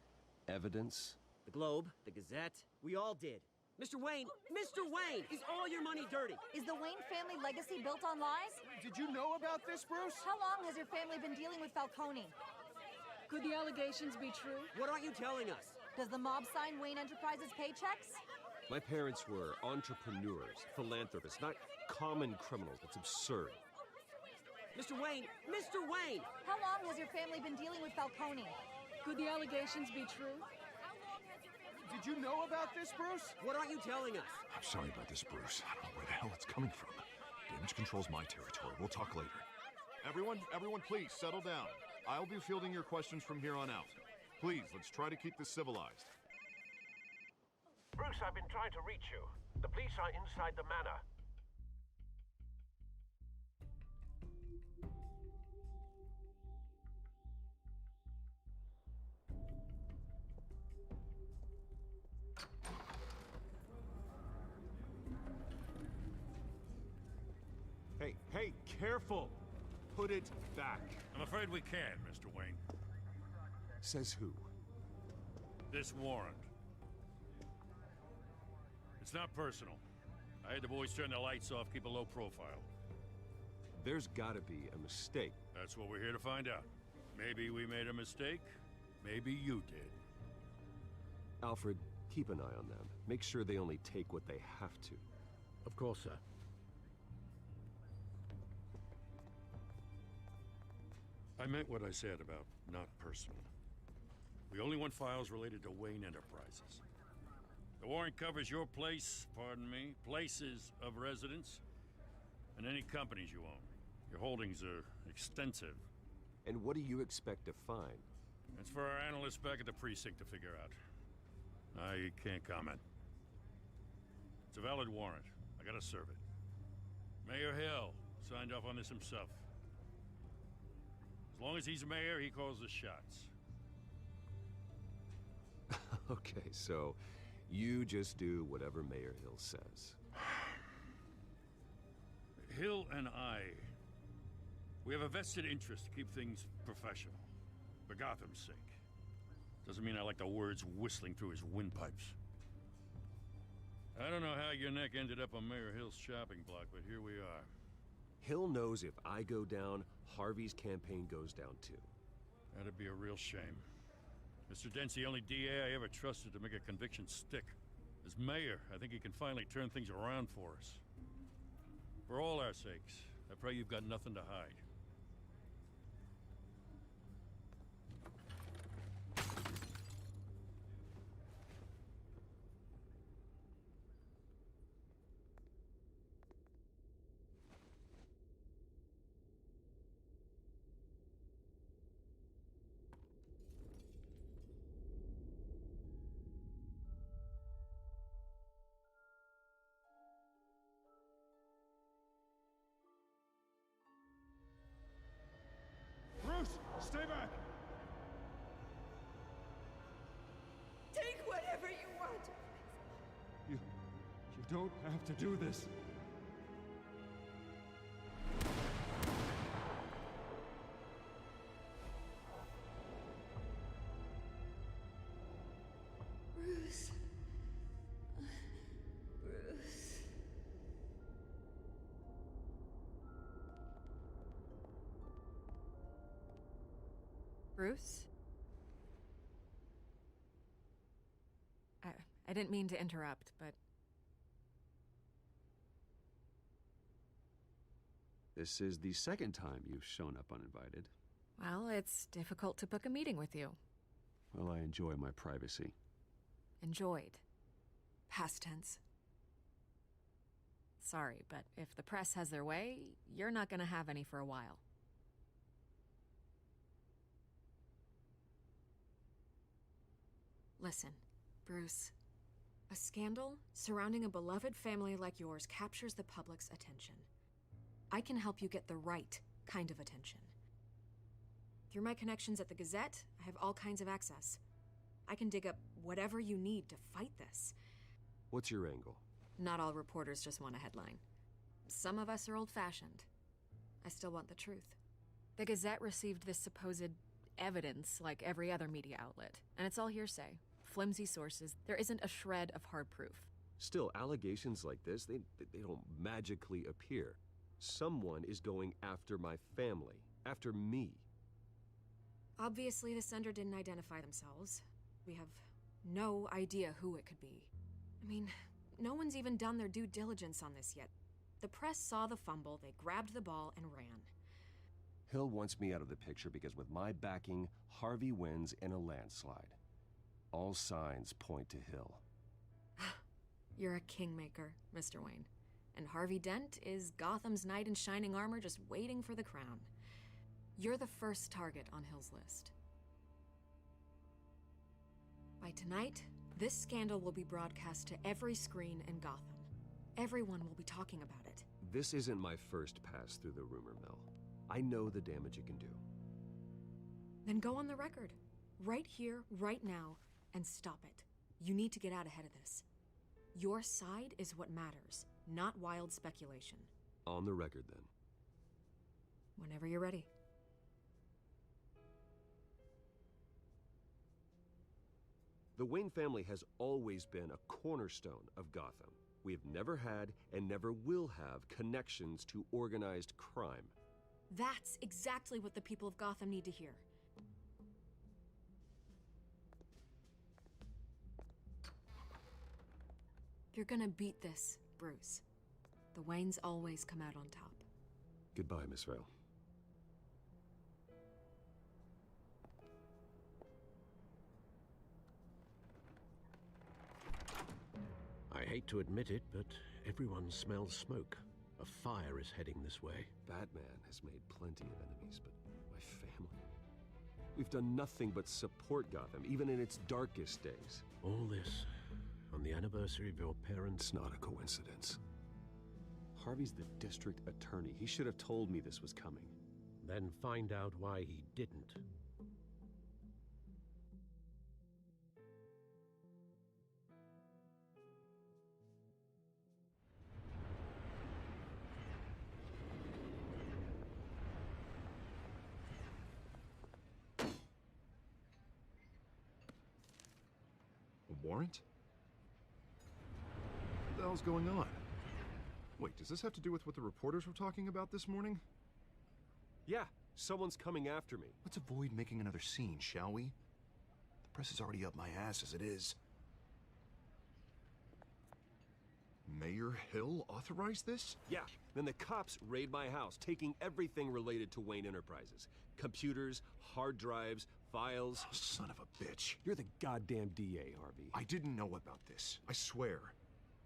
evidence? The Globe, the Gazette, we all did. Mr. Wayne, is all your money dirty? Is the Wayne family legacy built on lies? Did you know about this, Bruce? How long has your family been dealing with Falcone? Could the allegations be true? What aren't you telling us? Does the mob sign Wayne Enterprises paychecks? My parents were entrepreneurs, philanthropists, not common criminals. That's absurd. Mr. Wayne! How long has your family been dealing with Falcone? Could the allegations be true? Did you know about this, Bruce? What aren't you telling us? I'm sorry about this, Bruce. I don't know where the hell it's coming from. Damage control's my territory. We'll talk later. Everyone, please, settle down. I'll be fielding your questions from here on out. Please, let's try to keep this civilized. Bruce, I've been trying to reach you. The police are inside the manor. Hey, careful! Put it back. I'm afraid we can't, Mr. Wayne. Says who? This warrant. It's not personal. I had the boys turn the lights off, keep a low profile. There's gotta be a mistake. That's what we're here to find out. Maybe we made a mistake. Maybe you did. Alfred, keep an eye on them. Make sure they only take what they have to. Of course, sir. I meant what I said about not personal. We only want files related to Wayne Enterprises. The warrant covers your place, pardon me, places of residence, and any companies you own. Your holdings are extensive. And what do you expect to find? It's for our analysts back at the precinct to figure out. I can't comment. It's a valid warrant. I gotta serve it. Mayor Hill signed off on this himself. As long as he's mayor, he calls the shots. Okay, so you just do whatever Mayor Hill says. Hill and I, we have a vested interest to keep things professional. For Gotham's sake. Doesn't mean I like the words whistling through his windpipes. I don't know how your neck ended up on Mayor Hill's shopping block, but here we are. Hill knows if I go down, Harvey's campaign goes down too. That'd be a real shame. Mr. Dent's the only DA I ever trusted to make a conviction stick. As mayor, I think he can finally turn things around for us. For all our sakes, I pray you've got nothing to hide. Bruce, stay back! Take whatever you want. You don't have to do this. Bruce. Bruce. Bruce? I didn't mean to interrupt, but... This is the second time you've shown up uninvited. Well, it's difficult to book a meeting with you. Well, I enjoy my privacy. Enjoyed. Past tense. Sorry, but if the press has their way, you're not gonna have any for a while. Listen, Bruce. A scandal surrounding a beloved family like yours captures the public's attention. I can help you get the right kind of attention. Through my connections at the Gazette, I have all kinds of access. I can dig up whatever you need to fight this. What's your angle? Not all reporters just want a headline. Some of us are old-fashioned. I still want the truth. The Gazette received this supposed evidence like every other media outlet, and it's all hearsay. Flimsy sources. There isn't a shred of hard proof. Still, allegations like this, they don't magically appear. Someone is going after my family, after me. Obviously, the sender didn't identify themselves. We have no idea who it could be. I mean, no one's even done their due diligence on this yet. The press saw the fumble, they grabbed the ball and ran. Hill wants me out of the picture because with my backing, Harvey wins in a landslide. All signs point to Hill. You're a kingmaker, Mr. Wayne. And Harvey Dent is Gotham's knight in shining armor just waiting for the crown. You're the first target on Hill's list. By tonight, This scandal will be broadcast to every screen in Gotham. Everyone will be talking about it. This isn't my first pass through the rumor mill. I know the damage it can do. Then go on the record. Right here, right now, and stop it. You need to get out ahead of this. Your side is what matters, not wild speculation. On the record, then. Whenever you're ready. The Wayne family has always been a cornerstone of Gotham. We have never had and never will have connections to organized crime. That's exactly what the people of Gotham need to hear. You're gonna beat this, Bruce. The Waynes always come out on top. Goodbye, Miss Vale. I hate to admit it, but everyone smells smoke. A fire is heading this way. Batman has made plenty of enemies, but my family... We've done nothing but support Gotham, even in its darkest days. All this on the anniversary of your parents'... It's not a coincidence. Harvey's the district attorney. He should have told me this was coming. Then find out why he didn't. A warrant? What the hell's going on? Wait, does this have to do with what the reporters were talking about this morning? Yeah, someone's coming after me. Let's avoid making another scene, shall we? The press is already up my ass as it is. Mayor Hill authorized this? Yeah, then the cops raid my house, taking everything related to Wayne Enterprises. Computers, hard drives, files. Oh, son of a bitch. You're the goddamn DA, Harvey. I didn't know about this. I swear.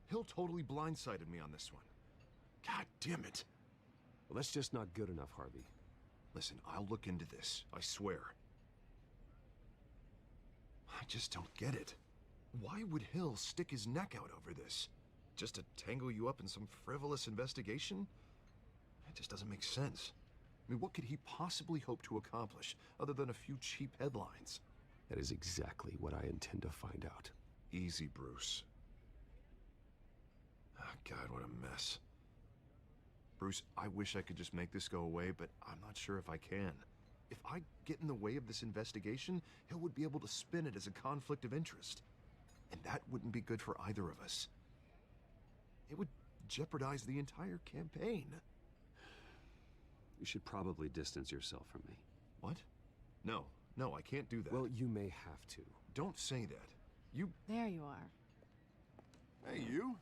Hill totally blindsided me on this one. God damn it. Well, that's just not good enough, Harvey. Listen, I'll look into this. I swear. I just don't get it. Why would Hill stick his neck out over this? Just to tangle you up in some frivolous investigation? It just doesn't make sense. I mean, what could he possibly hope to accomplish other than a few cheap headlines? That is exactly what I intend to find out. Easy, Bruce. Oh, God, what a mess. Bruce, I wish I could just make this go away, but I'm not sure if I can. If I get in the way of this investigation, Hill would be able to spin it as a conflict of interest. And that wouldn't be good for either of us. It would jeopardize the entire campaign. You should probably distance yourself from me. What? No, I can't do that. Well, you may have to. Don't say that. You... There you are. Hey, you?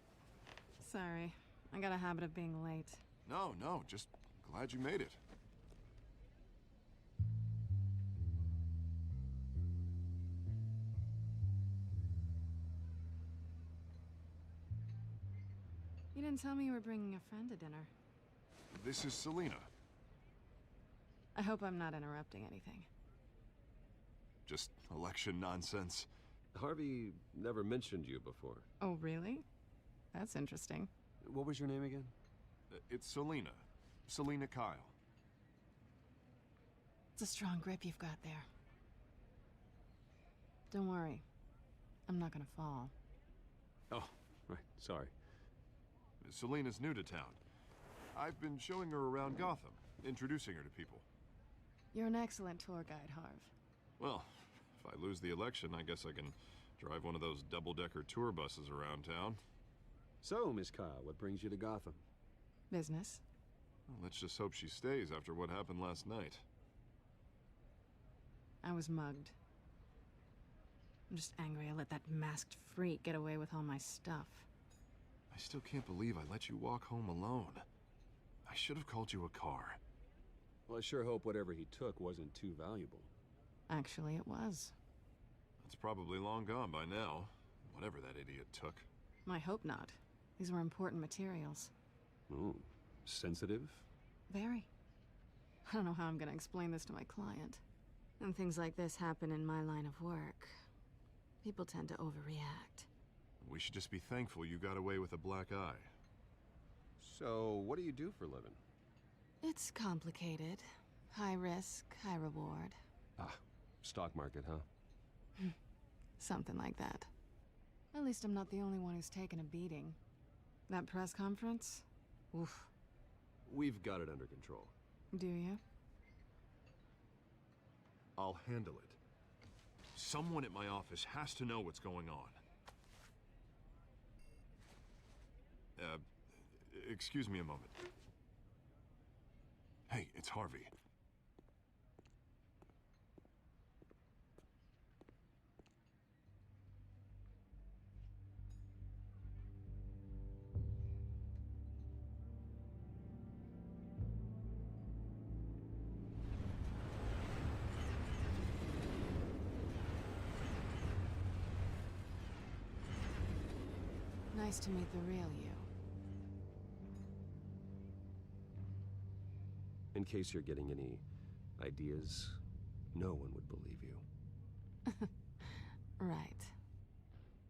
Sorry. I got a habit of being late. No, just glad you made it. You didn't tell me you were bringing a friend to dinner. This is Selina. I hope I'm not interrupting anything. Just election nonsense. Harvey never mentioned you before. Oh, really? That's interesting. What was your name again? It's Selina. Selina Kyle. It's a strong grip you've got there. Don't worry. I'm not gonna fall. Oh, right. Sorry. Selina's new to town. I've been showing her around Gotham, introducing her to people. You're an excellent tour guide, Harv. Well, if I lose the election, I guess I can drive one of those double-decker tour buses around town. So, Miss Kyle, what brings you to Gotham? Business. Well, let's just hope she stays after what happened last night. I was mugged. I'm just angry I let that masked freak get away with all my stuff. I still can't believe I let you walk home alone. I should have called you a car. Well, I sure hope whatever he took wasn't too valuable. Actually, it was. It's probably long gone by now, whatever that idiot took. I hope not. These were important materials. Ooh, sensitive? Very. I don't know how I'm gonna explain this to my client. And things like this happen in my line of work. People tend to overreact. We should just be thankful you got away with a black eye. So, what do you do for a living? It's complicated. High risk, high reward. Ah, stock market, huh? Something like that. At least I'm not the only one who's taken a beating. That press conference? Oof. We've got it under control. Do you? I'll handle it. Someone at my office has to know what's going on. Excuse me a moment. Hey, it's Harvey. Nice to meet the real you. In case you're getting any ideas, no one would believe you. Right.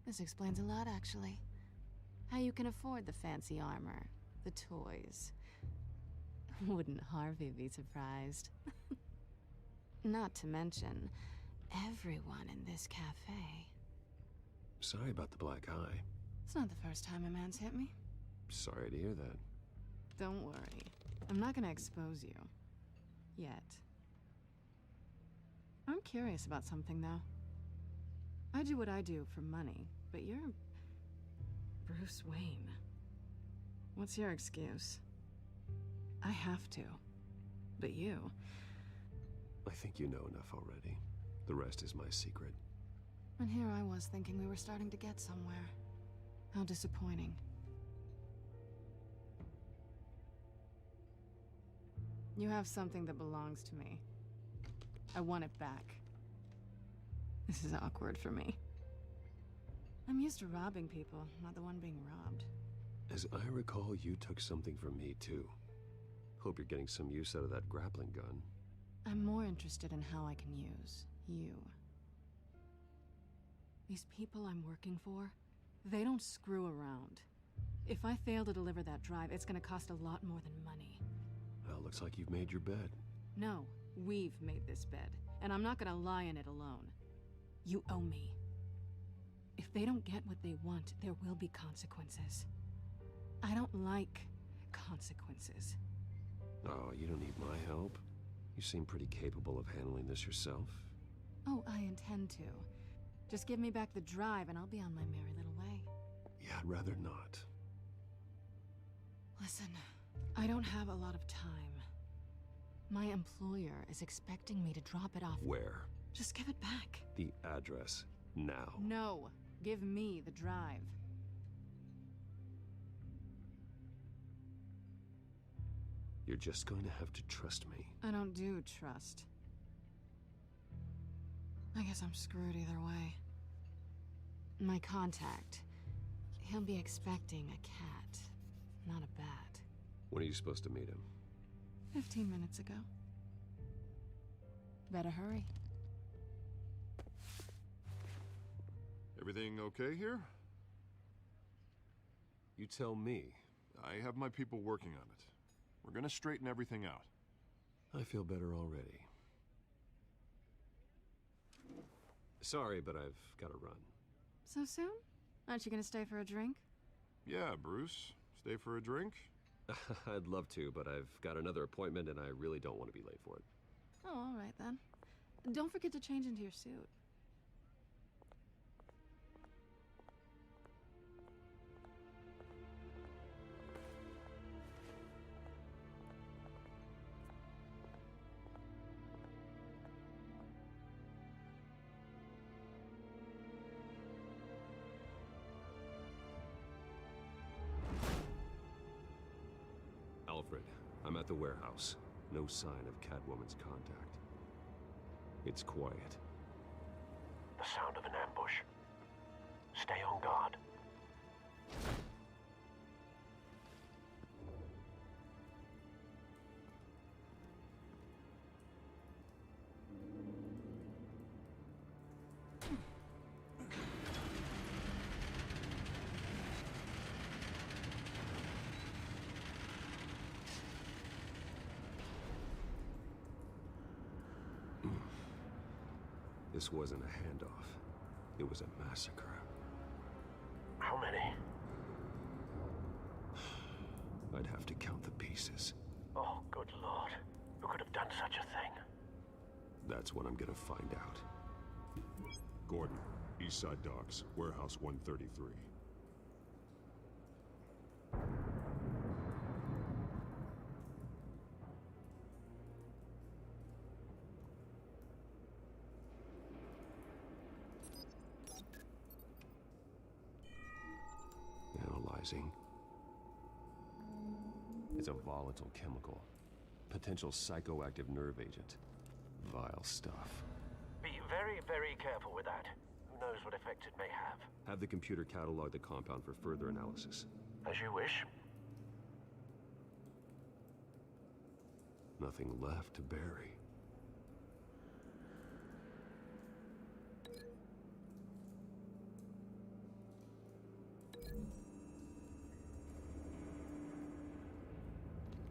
This explains a lot, actually. How you can afford the fancy armor, the toys. Wouldn't Harvey be surprised? Not to mention, everyone in this cafe. Sorry about the black eye. It's not the first time a man's hit me. Sorry to hear that. Don't worry. I'm not gonna expose you. Yet. I'm curious about something, though. I do what I do for money, but you're... Bruce Wayne. What's your excuse? I have to. But you... I think you know enough already. The rest is my secret. And here I was thinking we were starting to get somewhere. How disappointing. You have something that belongs to me. I want it back. This is awkward for me. I'm used to robbing people, not the one being robbed. As I recall, you took something from me, too. Hope you're getting some use out of that grappling gun. I'm more interested in how I can use you. These people I'm working for, they don't screw around. If I fail to deliver that drive, it's gonna cost a lot more than money. Well, looks like you've made your bed. No, we've made this bed, and I'm not gonna lie in it alone. You owe me. If they don't get what they want, there will be consequences. I don't like consequences. Oh, you don't need my help. You seem pretty capable of handling this yourself. Oh, I intend to. Just give me back the drive and I'll be on my merry little way. Yeah, I'd rather not. Listen, I don't have a lot of time. My employer is expecting me to drop it off. Where? Just give it back. The address, now. No, give me the drive. You're just going to have to trust me. I don't do trust. I guess I'm screwed either way. My contact, he'll be expecting a cat, not a bat. When are you supposed to meet him? 15 minutes ago. Better hurry. Everything okay here? You tell me. I have my people working on it. We're gonna straighten everything out. I feel better already. Sorry, but I've got to run. So soon? Aren't you gonna stay for a drink? Yeah, Bruce. Stay for a drink? I'd love to, but I've got another appointment and I really don't want to be late for it. Oh, all right then. Don't forget to change into your suit. Alfred, I'm at the warehouse. No sign of Catwoman's contact. It's quiet. The sound of an ambush. Stay on guard. This wasn't a handoff. It was a massacre. How many? I'd have to count the pieces. Oh, good lord. Who could have done such a thing? That's what I'm gonna find out. Gordon, Eastside Docks, Warehouse 133. Analyzing. It's a volatile chemical. Potential psychoactive nerve agent. Vile stuff. Be very, very careful with that. Who knows what effect it may have. Have the computer catalog the compound for further analysis. As you wish. Nothing left to bury.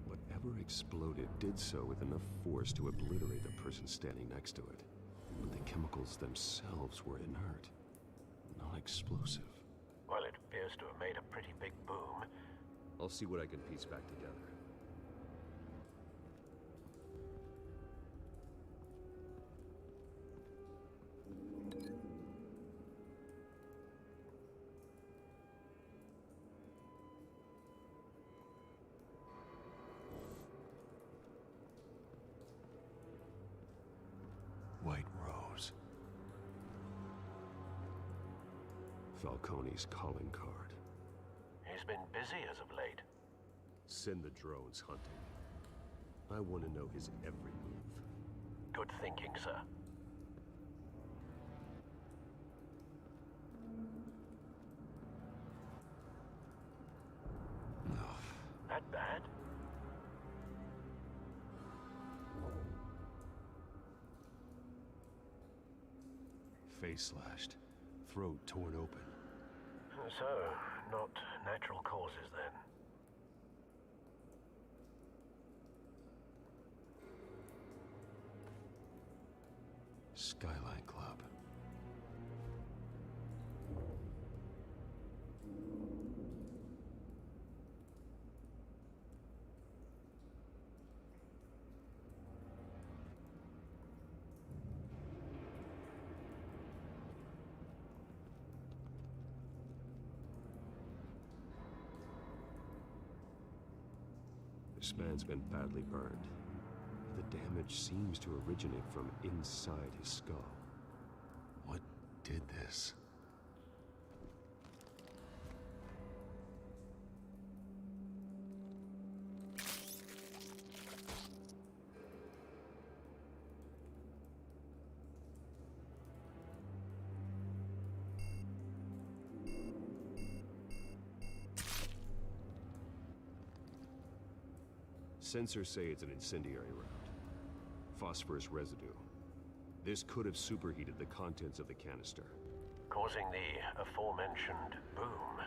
Whatever exploded did so with enough force to obliterate the person standing next to it. But the chemicals themselves were inert, not explosive. Well, it appears to have made a pretty big boom. I'll see what I can piece back together. White Rose. Falcone's calling card. He's been busy as of late. Send the drones hunting. I want to know his every move. Good thinking, sir. That bad? Face slashed, throat torn open. So, not natural causes then. Skyline Club. This man's been badly burned. The damage seems to originate from inside his skull. What did this? Sensors say it's an incendiary round. Phosphorus residue. This could have superheated the contents of the canister. Causing the aforementioned boom.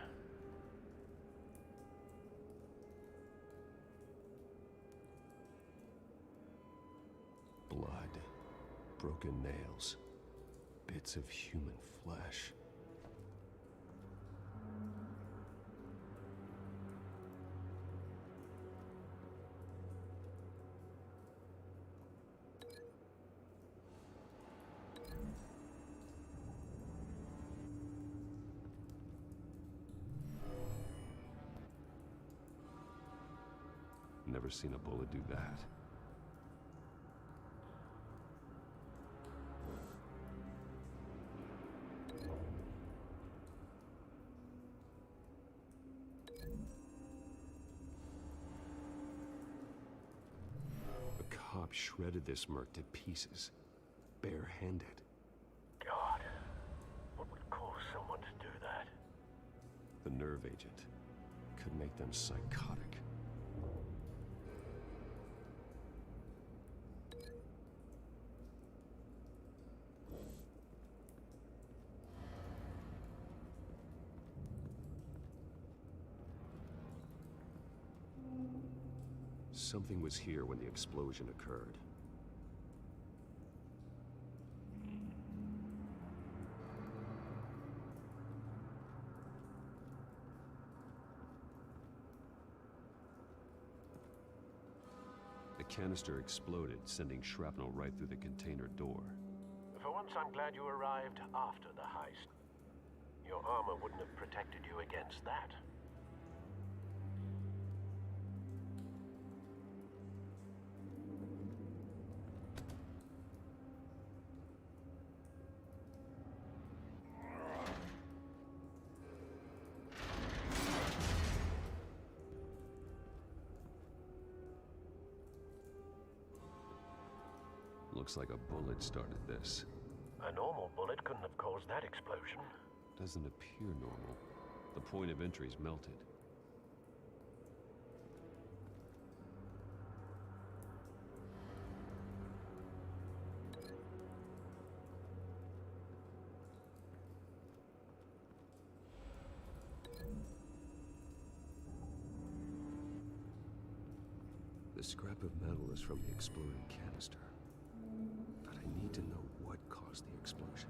Blood. Broken nails. Bits of human flesh. Never seen a bullet do that. A cop shredded this merc to pieces, bare-handed. God, what would cause someone to do that? The nerve agent could make them psychotic. Something was here when the explosion occurred. canister exploded, sending shrapnel right through the container door. For once, I'm glad you arrived after the heist. Your armor wouldn't have protected you against that. Looks like a bullet started this. A normal bullet couldn't have caused that explosion. Doesn't appear normal. The point of entry's melted. The scrap of metal is from the exploding canister. But I need to know what caused the explosion.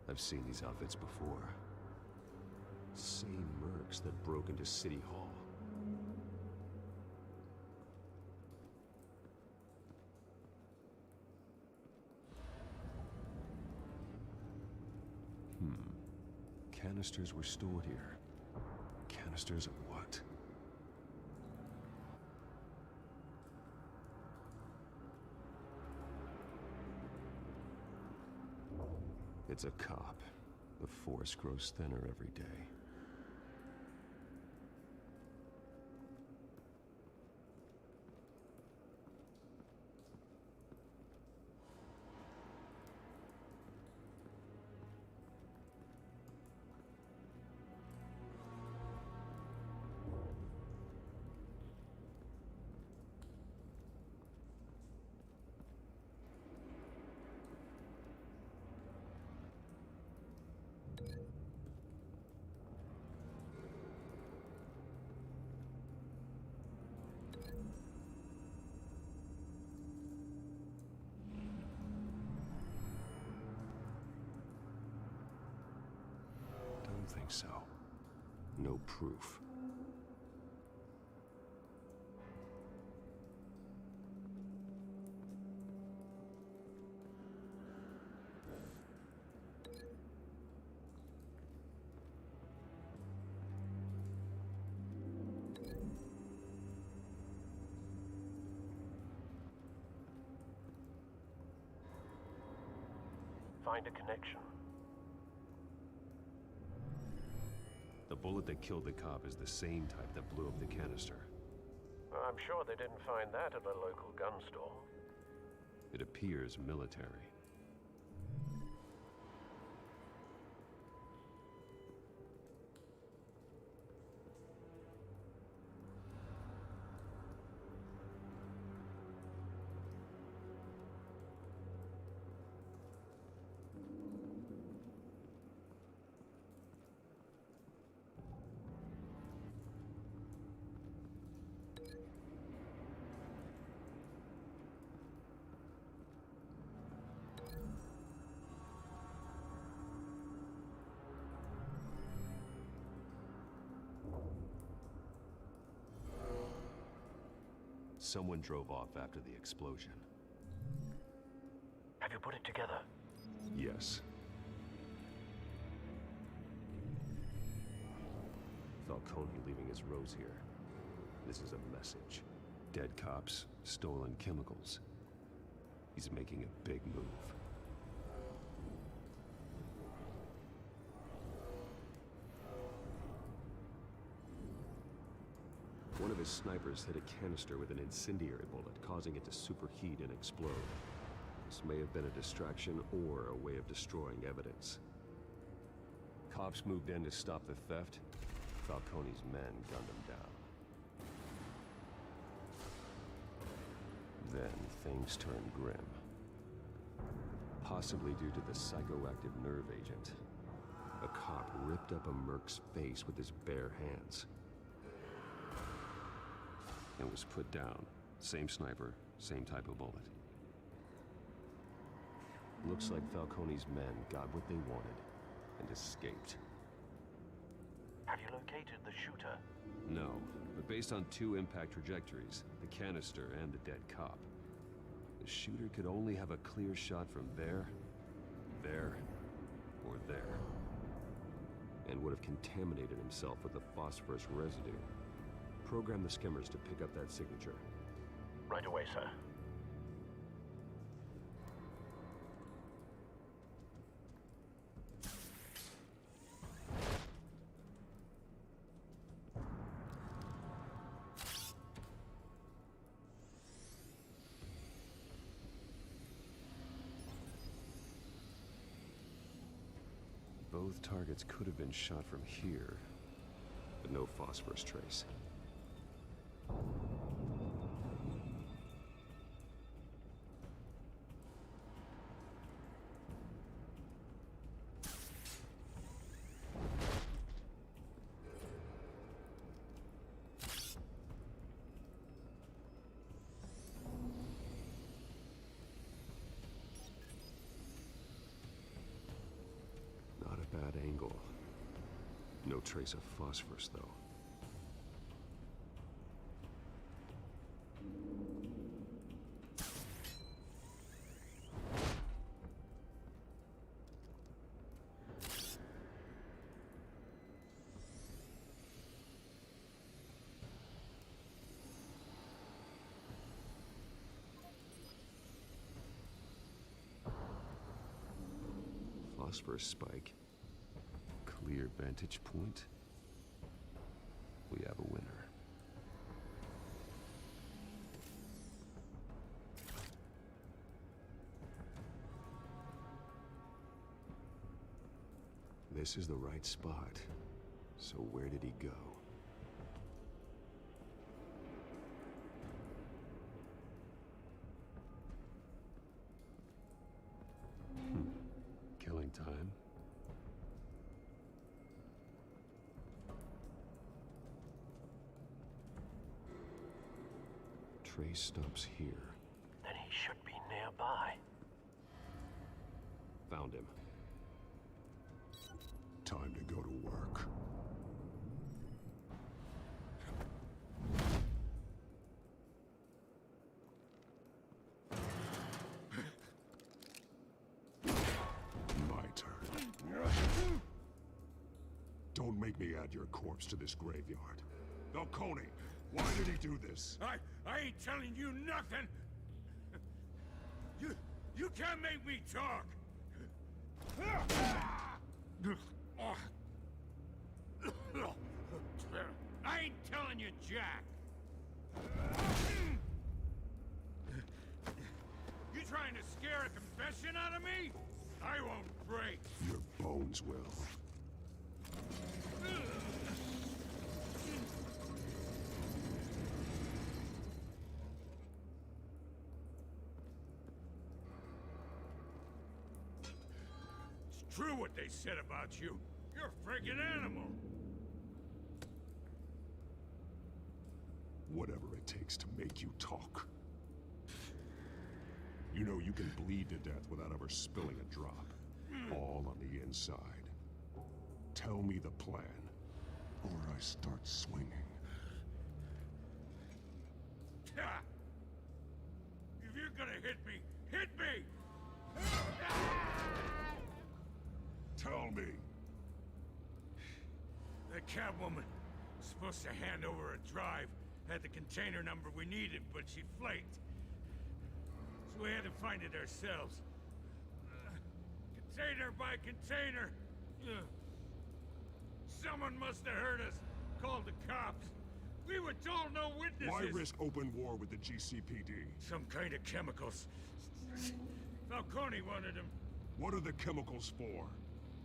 I've seen these outfits before. Same mercs that broke into City Hall. Canisters were stored here. Canisters of what? It's a cop. The force grows thinner every day. Don't think so. No proof. Find a connection. The bullet that killed the cop is the same type that blew up the canister. I'm sure they didn't find that at a local gun store. It appears military. someone drove off after the explosion. Have you put it together? Yes. Falcone leaving his rose here. This is a message. Dead cops, stolen chemicals. He's making a big move. One of his snipers hit a canister with an incendiary bullet, causing it to superheat and explode. This may have been a distraction or a way of destroying evidence. Cops moved in to stop the theft. Falcone's men gunned him down. Then things turned grim. Possibly due to the psychoactive nerve agent. A cop ripped up a merc's face with his bare hands. And was put down. Same sniper, same type of bullet. Looks like Falcone's men got what they wanted and escaped. Have you located the shooter? No, but based on two impact trajectories, the canister and the dead cop, the shooter could only have a clear shot from there, or there. And would have contaminated himself with the phosphorus residue. Program the skimmers to pick up that signature. Right away, sir. Both targets could have been shot from here, but no phosphorus trace. Not a bad angle. No trace of phosphorus, though. Phosphorus spike. Clear vantage point. We have a winner. This is the right spot. So where did he go? Killing time. Trace stops here. Then he should be nearby. Found him. Time to go to work. My turn. Don't make me add your corpse to this graveyard. Falcone, why did he do this? I ain't telling you nothing! You can't make me talk! I ain't telling you, Jack! You trying to scare a confession out of me? I won't break! Your bones will. It's true what they said about you. You're a friggin' animal. Whatever it takes to make you talk. You know you can bleed to death without ever spilling a drop. All on the inside. Tell me the plan, or I start swinging. gonna hit me! Hit me! Tell me! The Catwoman was supposed to hand over a drive, had the container number we needed, but she flaked. So we had to find it ourselves. Container by container! Someone must have heard us, called the cops. We were told no witnesses! Why risk open war with the GCPD? Some kind of chemicals. Falcone wanted them. What are the chemicals for?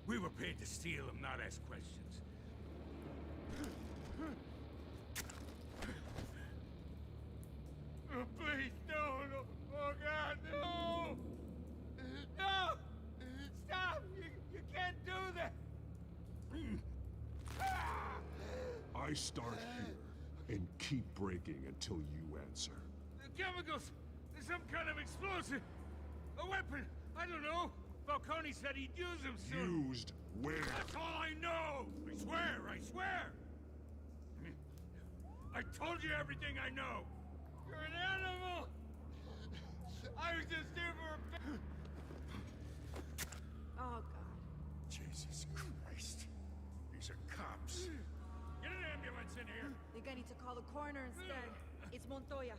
We were paid to steal them, not ask questions. Oh, please, no! Oh, God, no! No! Stop! You can't do that! I start here and keep breaking until you answer. The chemicals! There's some kind of explosive! A weapon! I don't know! Falcone said he'd use them soon! Used where? That's all I know! I swear! I swear! I told you everything I know! You're an animal! I was just here for a... Oh, God. Jesus Christ. These are cops. Get an ambulance in here! Think I need to call the coroner instead. It's Montoya.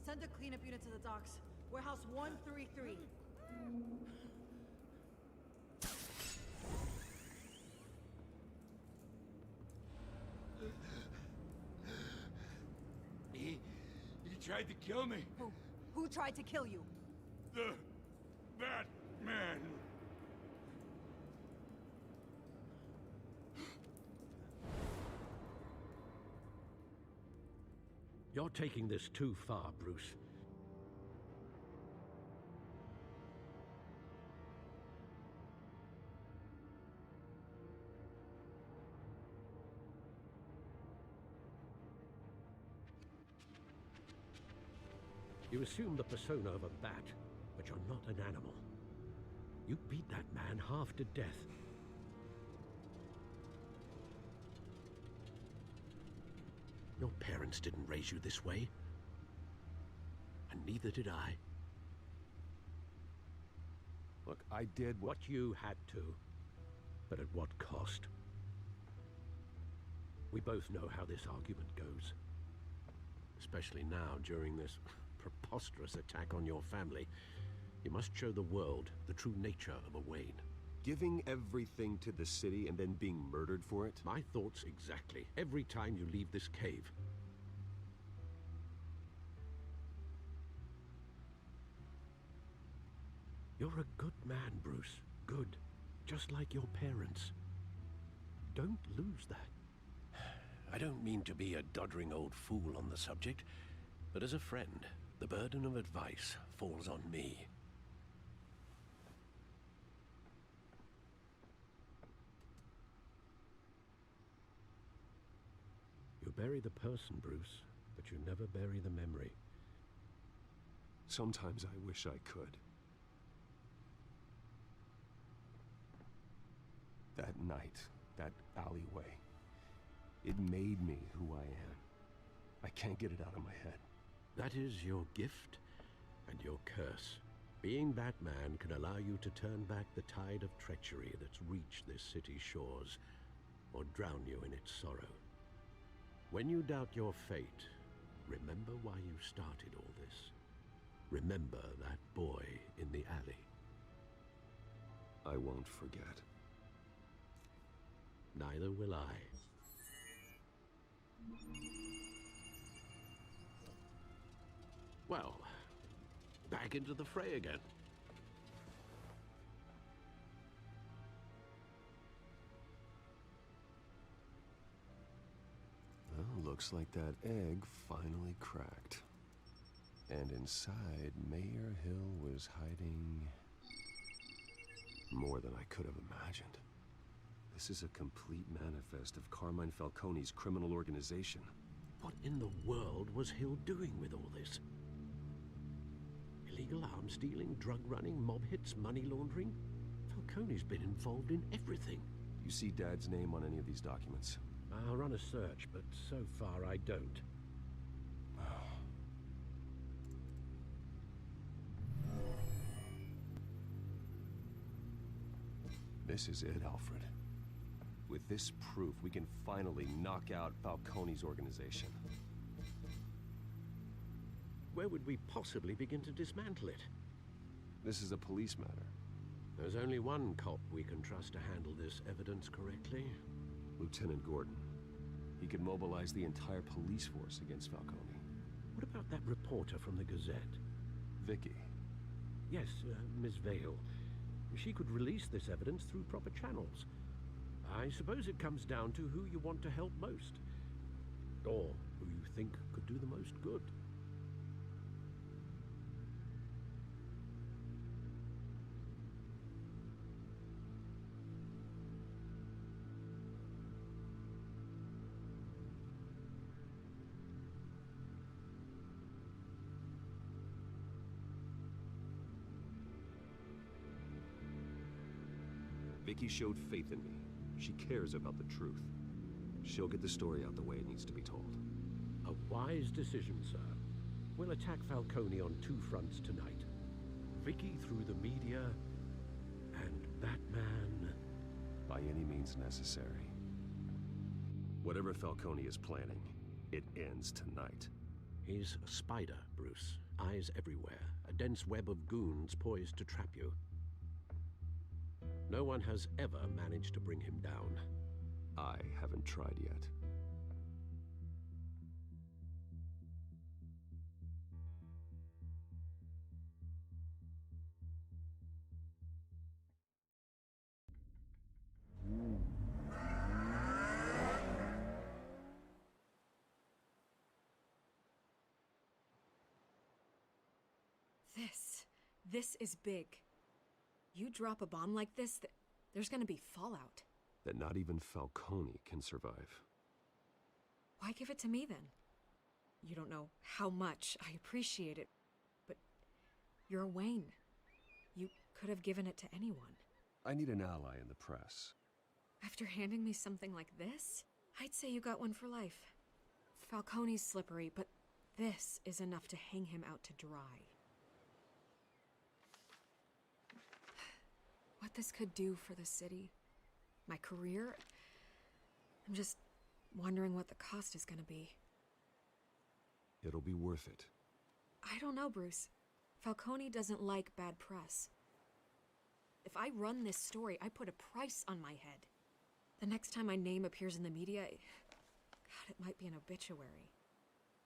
Send a cleanup unit to the docks. Warehouse 133. He tried to kill me. Who tried to kill you? The Batman. You're taking this too far, Bruce. You assume the persona of a bat, but you're not an animal. You beat that man half to death. Your parents didn't raise you this way. And neither did I. Look, I did what you had to. But at what cost? We both know how this argument goes. Especially now, during this preposterous attack on your family. You must show the world the true nature of a Wayne. Giving everything to the city and then being murdered for it? My thoughts exactly. Every time you leave this cave. You're a good man, Bruce. Good. Just like your parents. Don't lose that. I don't mean to be a doddering old fool on the subject, but as a friend, the burden of advice falls on me. You bury the person, Bruce, but you never bury the memory. Sometimes I wish I could. That night, that alleyway, it made me who I am. I can't get it out of my head. That is your gift and your curse. Being Batman can allow you to turn back the tide of treachery that's reached this city's shores, or drown you in its sorrow. When you doubt your fate, remember why you started all this. Remember that boy in the alley. I won't forget. Neither will I. Well, back into the fray again. Well, looks like that egg finally cracked. And inside, Mayor Hill was hiding more than I could have imagined. This is a complete manifest of Carmine Falcone's criminal organization. What in the world was Hill doing with all this? Illegal arms dealing, drug running, mob hits, money laundering? Falcone's been involved in everything. Do you see Dad's name on any of these documents? I'll run a search, but so far I don't. This is it, Alfred. With this proof, we can finally knock out Falcone's organization. Where would we possibly begin to dismantle it? This is a police matter. There's only one cop we can trust to handle this evidence correctly. Lieutenant Gordon. He could mobilize the entire police force against Falcone. What about that reporter from the Gazette? Vicky. Yes, Miss Vale. She could release this evidence through proper channels. I suppose it comes down to who you want to help most. Or who you think could do the most good. Vicky showed faith in me. She cares about the truth. She'll get the story out the way it needs to be told. A wise decision, sir. We'll attack Falcone on two fronts tonight. Vicky through the media, and Batman... by any means necessary. Whatever Falcone is planning, it ends tonight. He's a spider, Bruce. Eyes everywhere. A dense web of goons poised to trap you. No one has ever managed to bring him down. I haven't tried yet. This is big. You drop a bomb like this, there's gonna be fallout. That not even Falcone can survive. Why give it to me then? You don't know how much I appreciate it, but you're Wayne. You could have given it to anyone. I need an ally in the press. After handing me something like this, I'd say you got one for life. Falcone's slippery, but this is enough to hang him out to dry. What this could do for the city, my career, I'm just wondering what the cost is gonna be. It'll be worth it. I don't know, Bruce. Falcone doesn't like bad press. If I run this story, I put a price on my head. The next time my name appears in the media, God, it might be an obituary.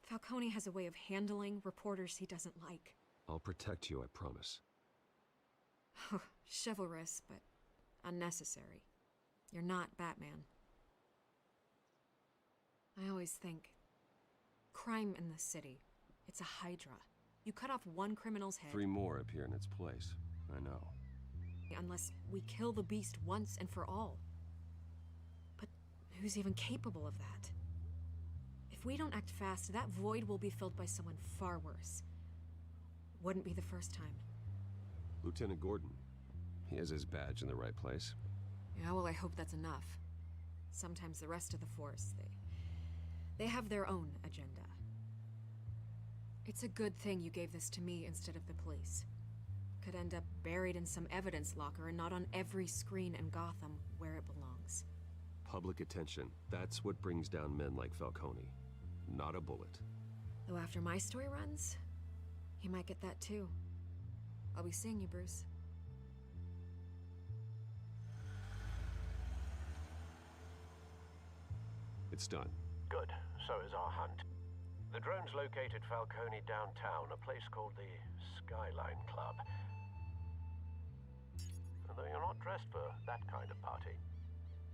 Falcone has a way of handling reporters he doesn't like. I'll protect you, I promise. Chivalrous, but unnecessary. You're not Batman. I always think, crime in the city, it's a hydra. You cut off one criminal's head... 3 more appear in its place. I know. Unless we kill the beast once and for all. But who's even capable of that? If we don't act fast, that void will be filled by someone far worse. Wouldn't be the first time. Lieutenant Gordon. He has his badge in the right place. Yeah, well, I hope that's enough. Sometimes the rest of the force, they have their own agenda. It's a good thing you gave this to me instead of the police. Could end up buried in some evidence locker and not on every screen in Gotham where it belongs. Public attention. That's what brings down men like Falcone. Not a bullet. Though after my story runs, he might get that too. I'll be seeing you, Bruce. It's done. Good. So is our hunt. The drone's located Falcone downtown, a place called the Skyline Club. Although you're not dressed for that kind of party.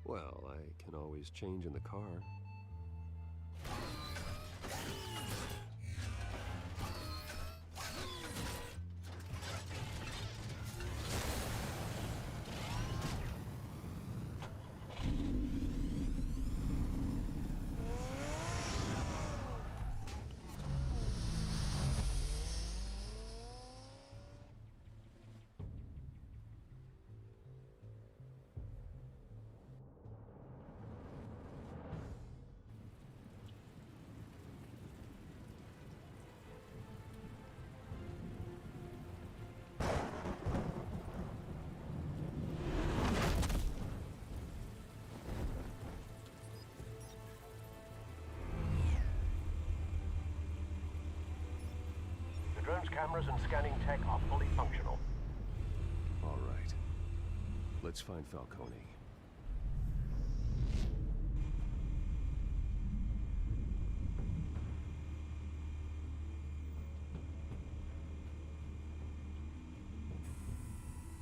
Well, I can always change in the car. Drones, cameras, and scanning tech are fully functional. All right. Let's find Falcone.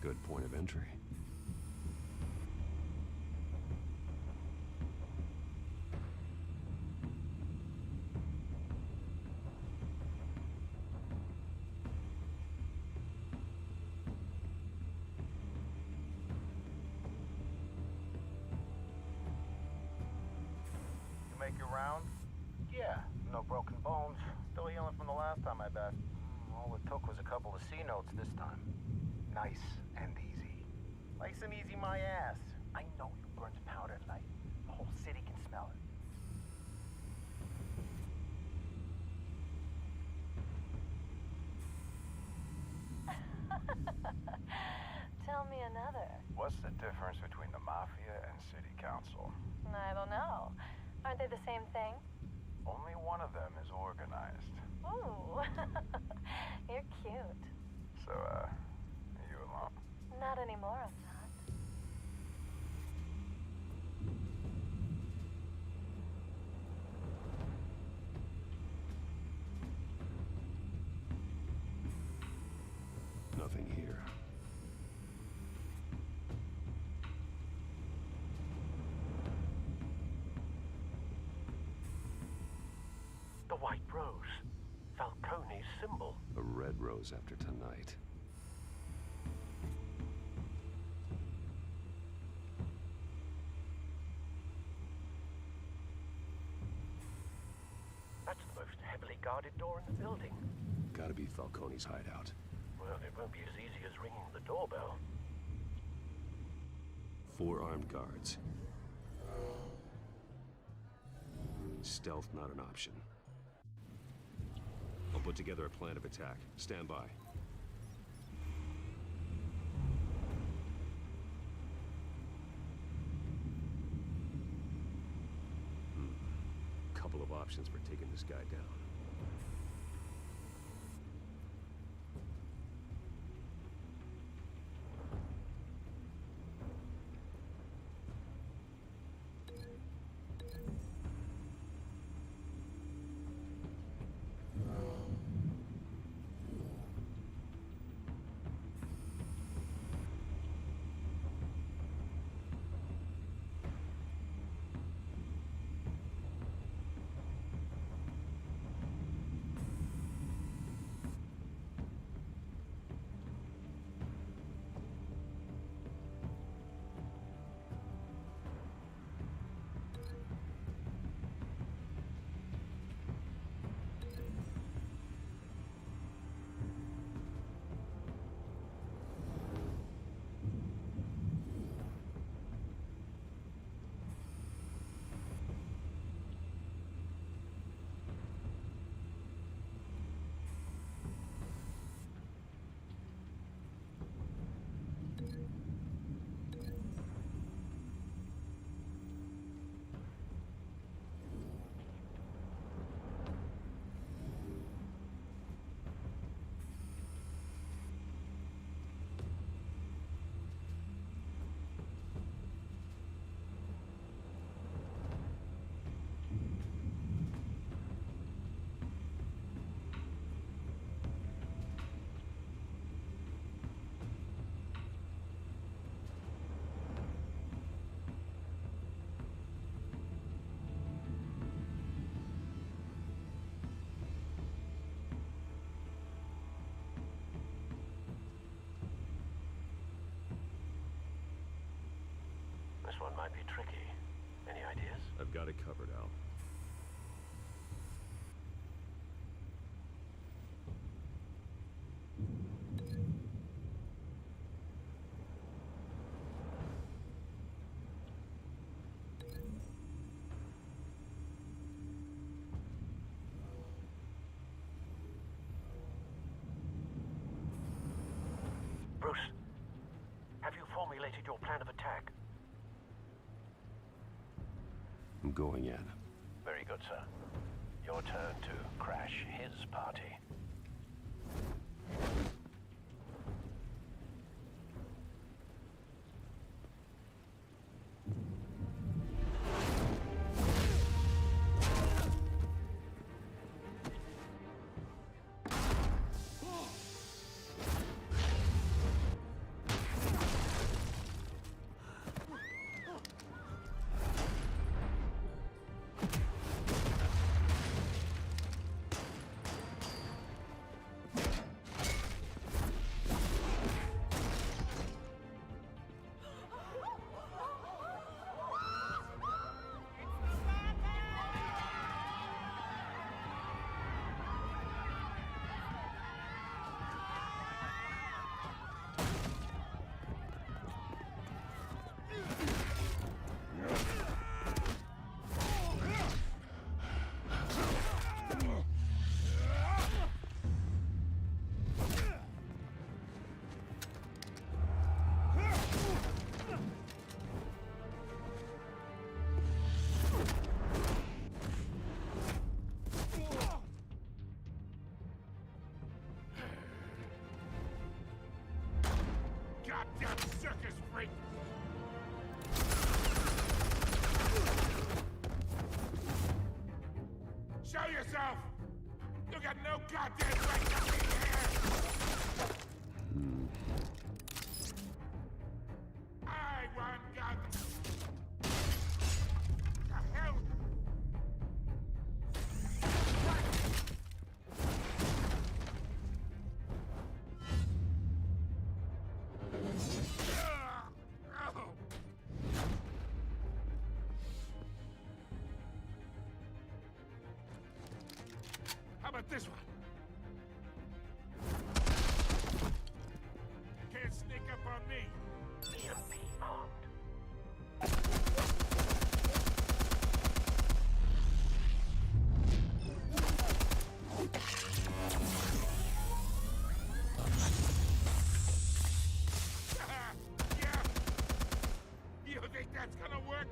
Good point of entry. You make your rounds? Yeah, no broken bones. Still healing from the last time I bashed. All it took was a couple of C notes this time. Nice and easy. Nice and easy my ass. I know you burned powder tonight. The whole city can smell it. Tell me another. What's the difference between the Mafia and City Council? I don't know. Aren't they the same thing? Only one of them is organized. Ooh. You're cute. So, are you alone? Not anymore, I'm not. Nothing here. The White Rose. Falcone's symbol. A red rose after tonight. That's the most heavily guarded door in the building. Gotta be Falcone's hideout. Well, it won't be as easy as ringing the doorbell. 4 armed guards. Stealth not an option. I'll put together a plan of attack. Stand by. Couple of options for taking this guy down. This one might be tricky. Any ideas? I've got it covered, Al. Bruce, have you formulated your plan of attack? I'm going in. Very good, sir. Your turn to crash his party. Goddamn circus freak! Show yourself! You got no goddamn right to be here! I want Gotham! The hell? How about this one? Can't sneak up on me. EMP armed. Yeah. You think that's gonna work?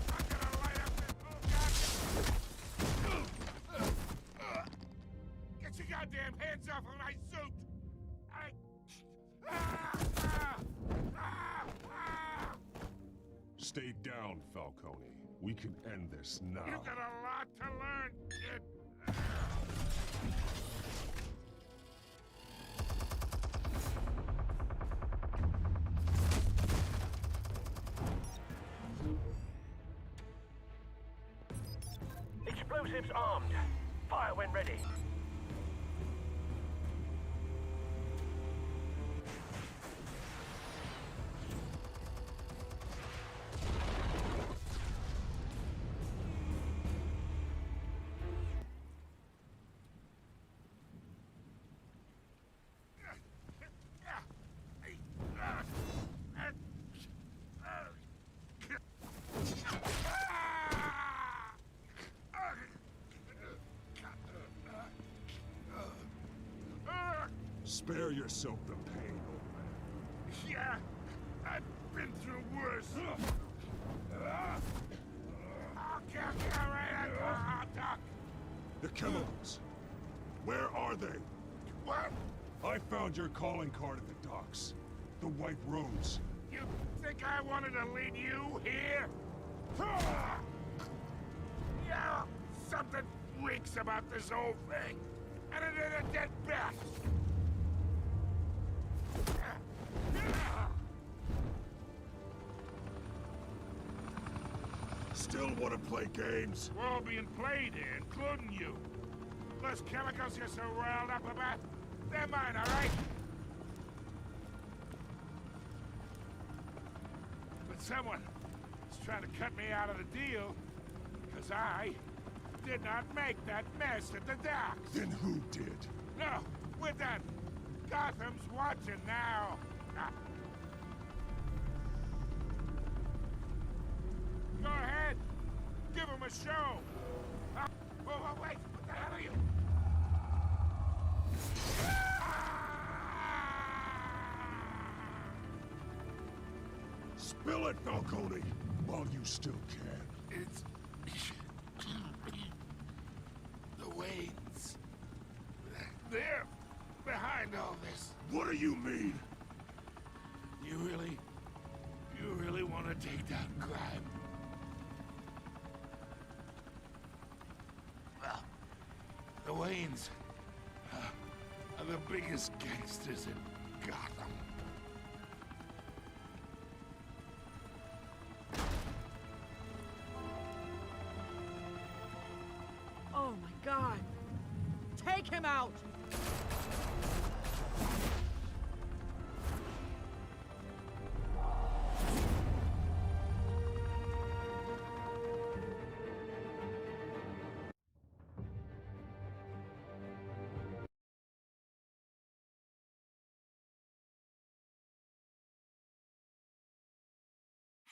I'm gonna light up this whole goddamn... Get your goddamn hands off of my suit! Stay down, Falcone. We can end this now. You got a lot to learn, kid. Explosives armed. Fire when ready. Spare yourself the pain, old man. Yeah, I've been through worse. I'll kill you right at the hot dog. The chemicals. Where are they? What? I found your calling card at the docks. The White Rose. You think I wanted to lead you here? Yeah, something reeks about this whole thing. And it ain't a dead bat. Still want to play games? We're all being played here, including you. Those chemicals you're so riled up about, they're mine, all right? But someone is trying to cut me out of the deal, because I did not make that mess at the docks. Then who did? No, we're done. Gotham's watching now. Go ahead. Give him a show. Oh, wait. What the hell are you? Spill it, Falcone, while you still can. It's... the Waynes. They're behind What do you mean? You really want to take down crime? Well, the Waynes are the biggest gangsters in Gotham. Oh my God! Take him out!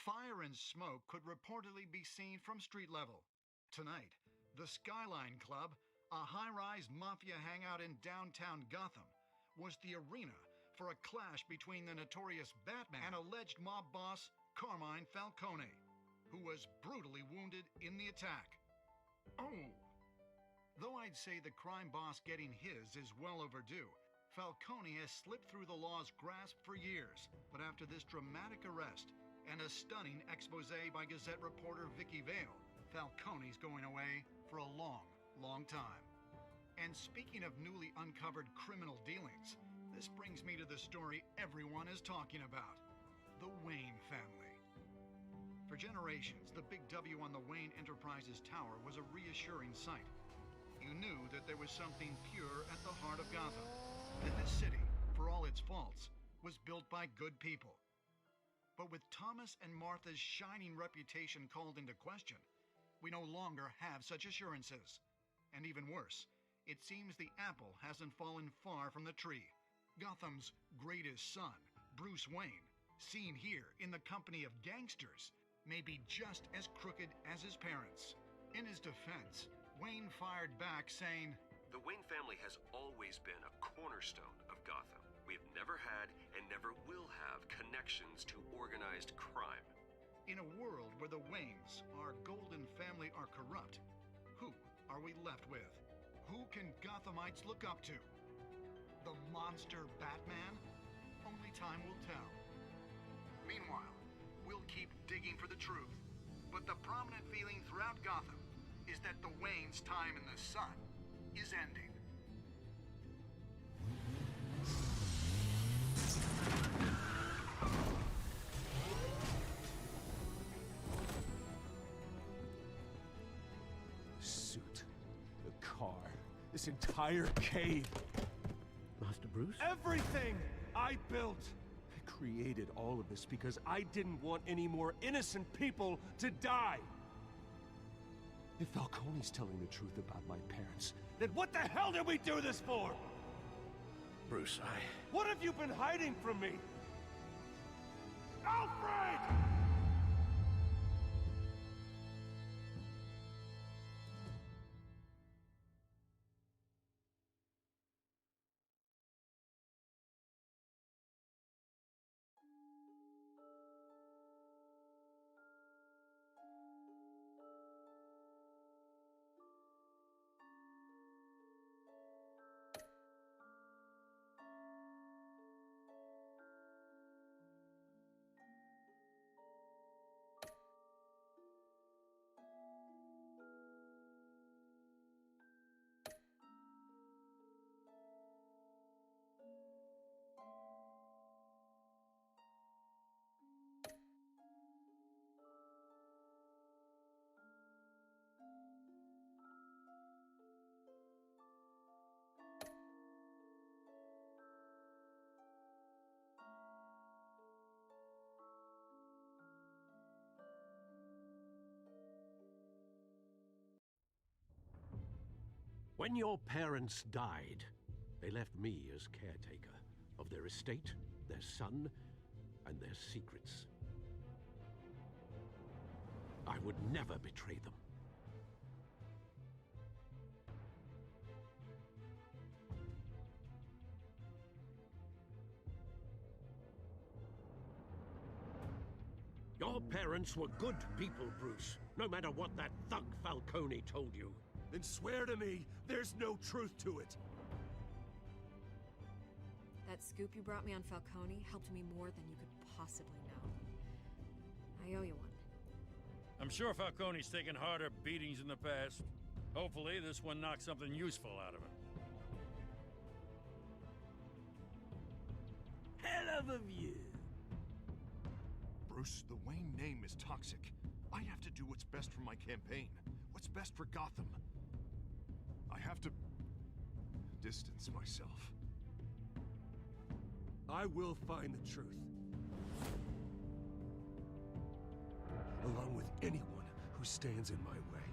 Fire and smoke could reportedly be seen from street level. Tonight, the Skyline Club, a high-rise mafia hangout in downtown Gotham, was the arena for a clash between the notorious Batman and alleged mob boss Carmine Falcone, who was brutally wounded in the attack. Oh! Though I'd say the crime boss getting his is well overdue, Falcone has slipped through the law's grasp for years, but after this dramatic arrest and a stunning expose by Gazette reporter Vicky Vale, Falcone's going away for a long, long time. And speaking of newly uncovered criminal dealings, this brings me to the story everyone is talking about: the Wayne family. For generations, the big W on the Wayne Enterprises tower was a reassuring sight. You knew that there was something pure at the heart of Gotham, that this city, for all its faults, was built by good people. But with Thomas and Martha's shining reputation called into question, we no longer have such assurances. And even worse, it seems the apple hasn't fallen far from the tree. Gotham's greatest son, Bruce Wayne, seen here in the company of gangsters, may be just as crooked as his parents. In his defense, Wayne fired back saying, "The Wayne family has always been a cornerstone of Gotham. We've never had and never will have connections to organized crime." In a world where the Waynes, our golden family, are corrupt, who are we left with? Who can Gothamites look up to? The monster Batman? Only time will tell. Meanwhile, we'll keep digging for the truth. But the prominent feeling throughout Gotham is that the Waynes' time in the sun is ending. Suit, the car, this entire cave. Master Bruce? Everything I built! I created all of this because I didn't want any more innocent people to die! If Falcone's telling the truth about my parents, then what the hell did we do this for? Bruce, What have you been hiding from me? Alfred! When your parents died, they left me as caretaker of their estate, their son, and their secrets. I would never betray them. Your parents were good people, Bruce, no matter what that thug Falcone told you. Then swear to me there's no truth to it. That scoop you brought me on Falcone helped me more than you could possibly know. I owe you one. I'm sure Falcone's taken harder beatings in the past. Hopefully, this one knocks something useful out of him. Hell of a view. Bruce, the Wayne name is toxic. I have to do what's best for my campaign. What's best for Gotham. I have to distance myself. I will find the truth. Along with anyone who stands in my way.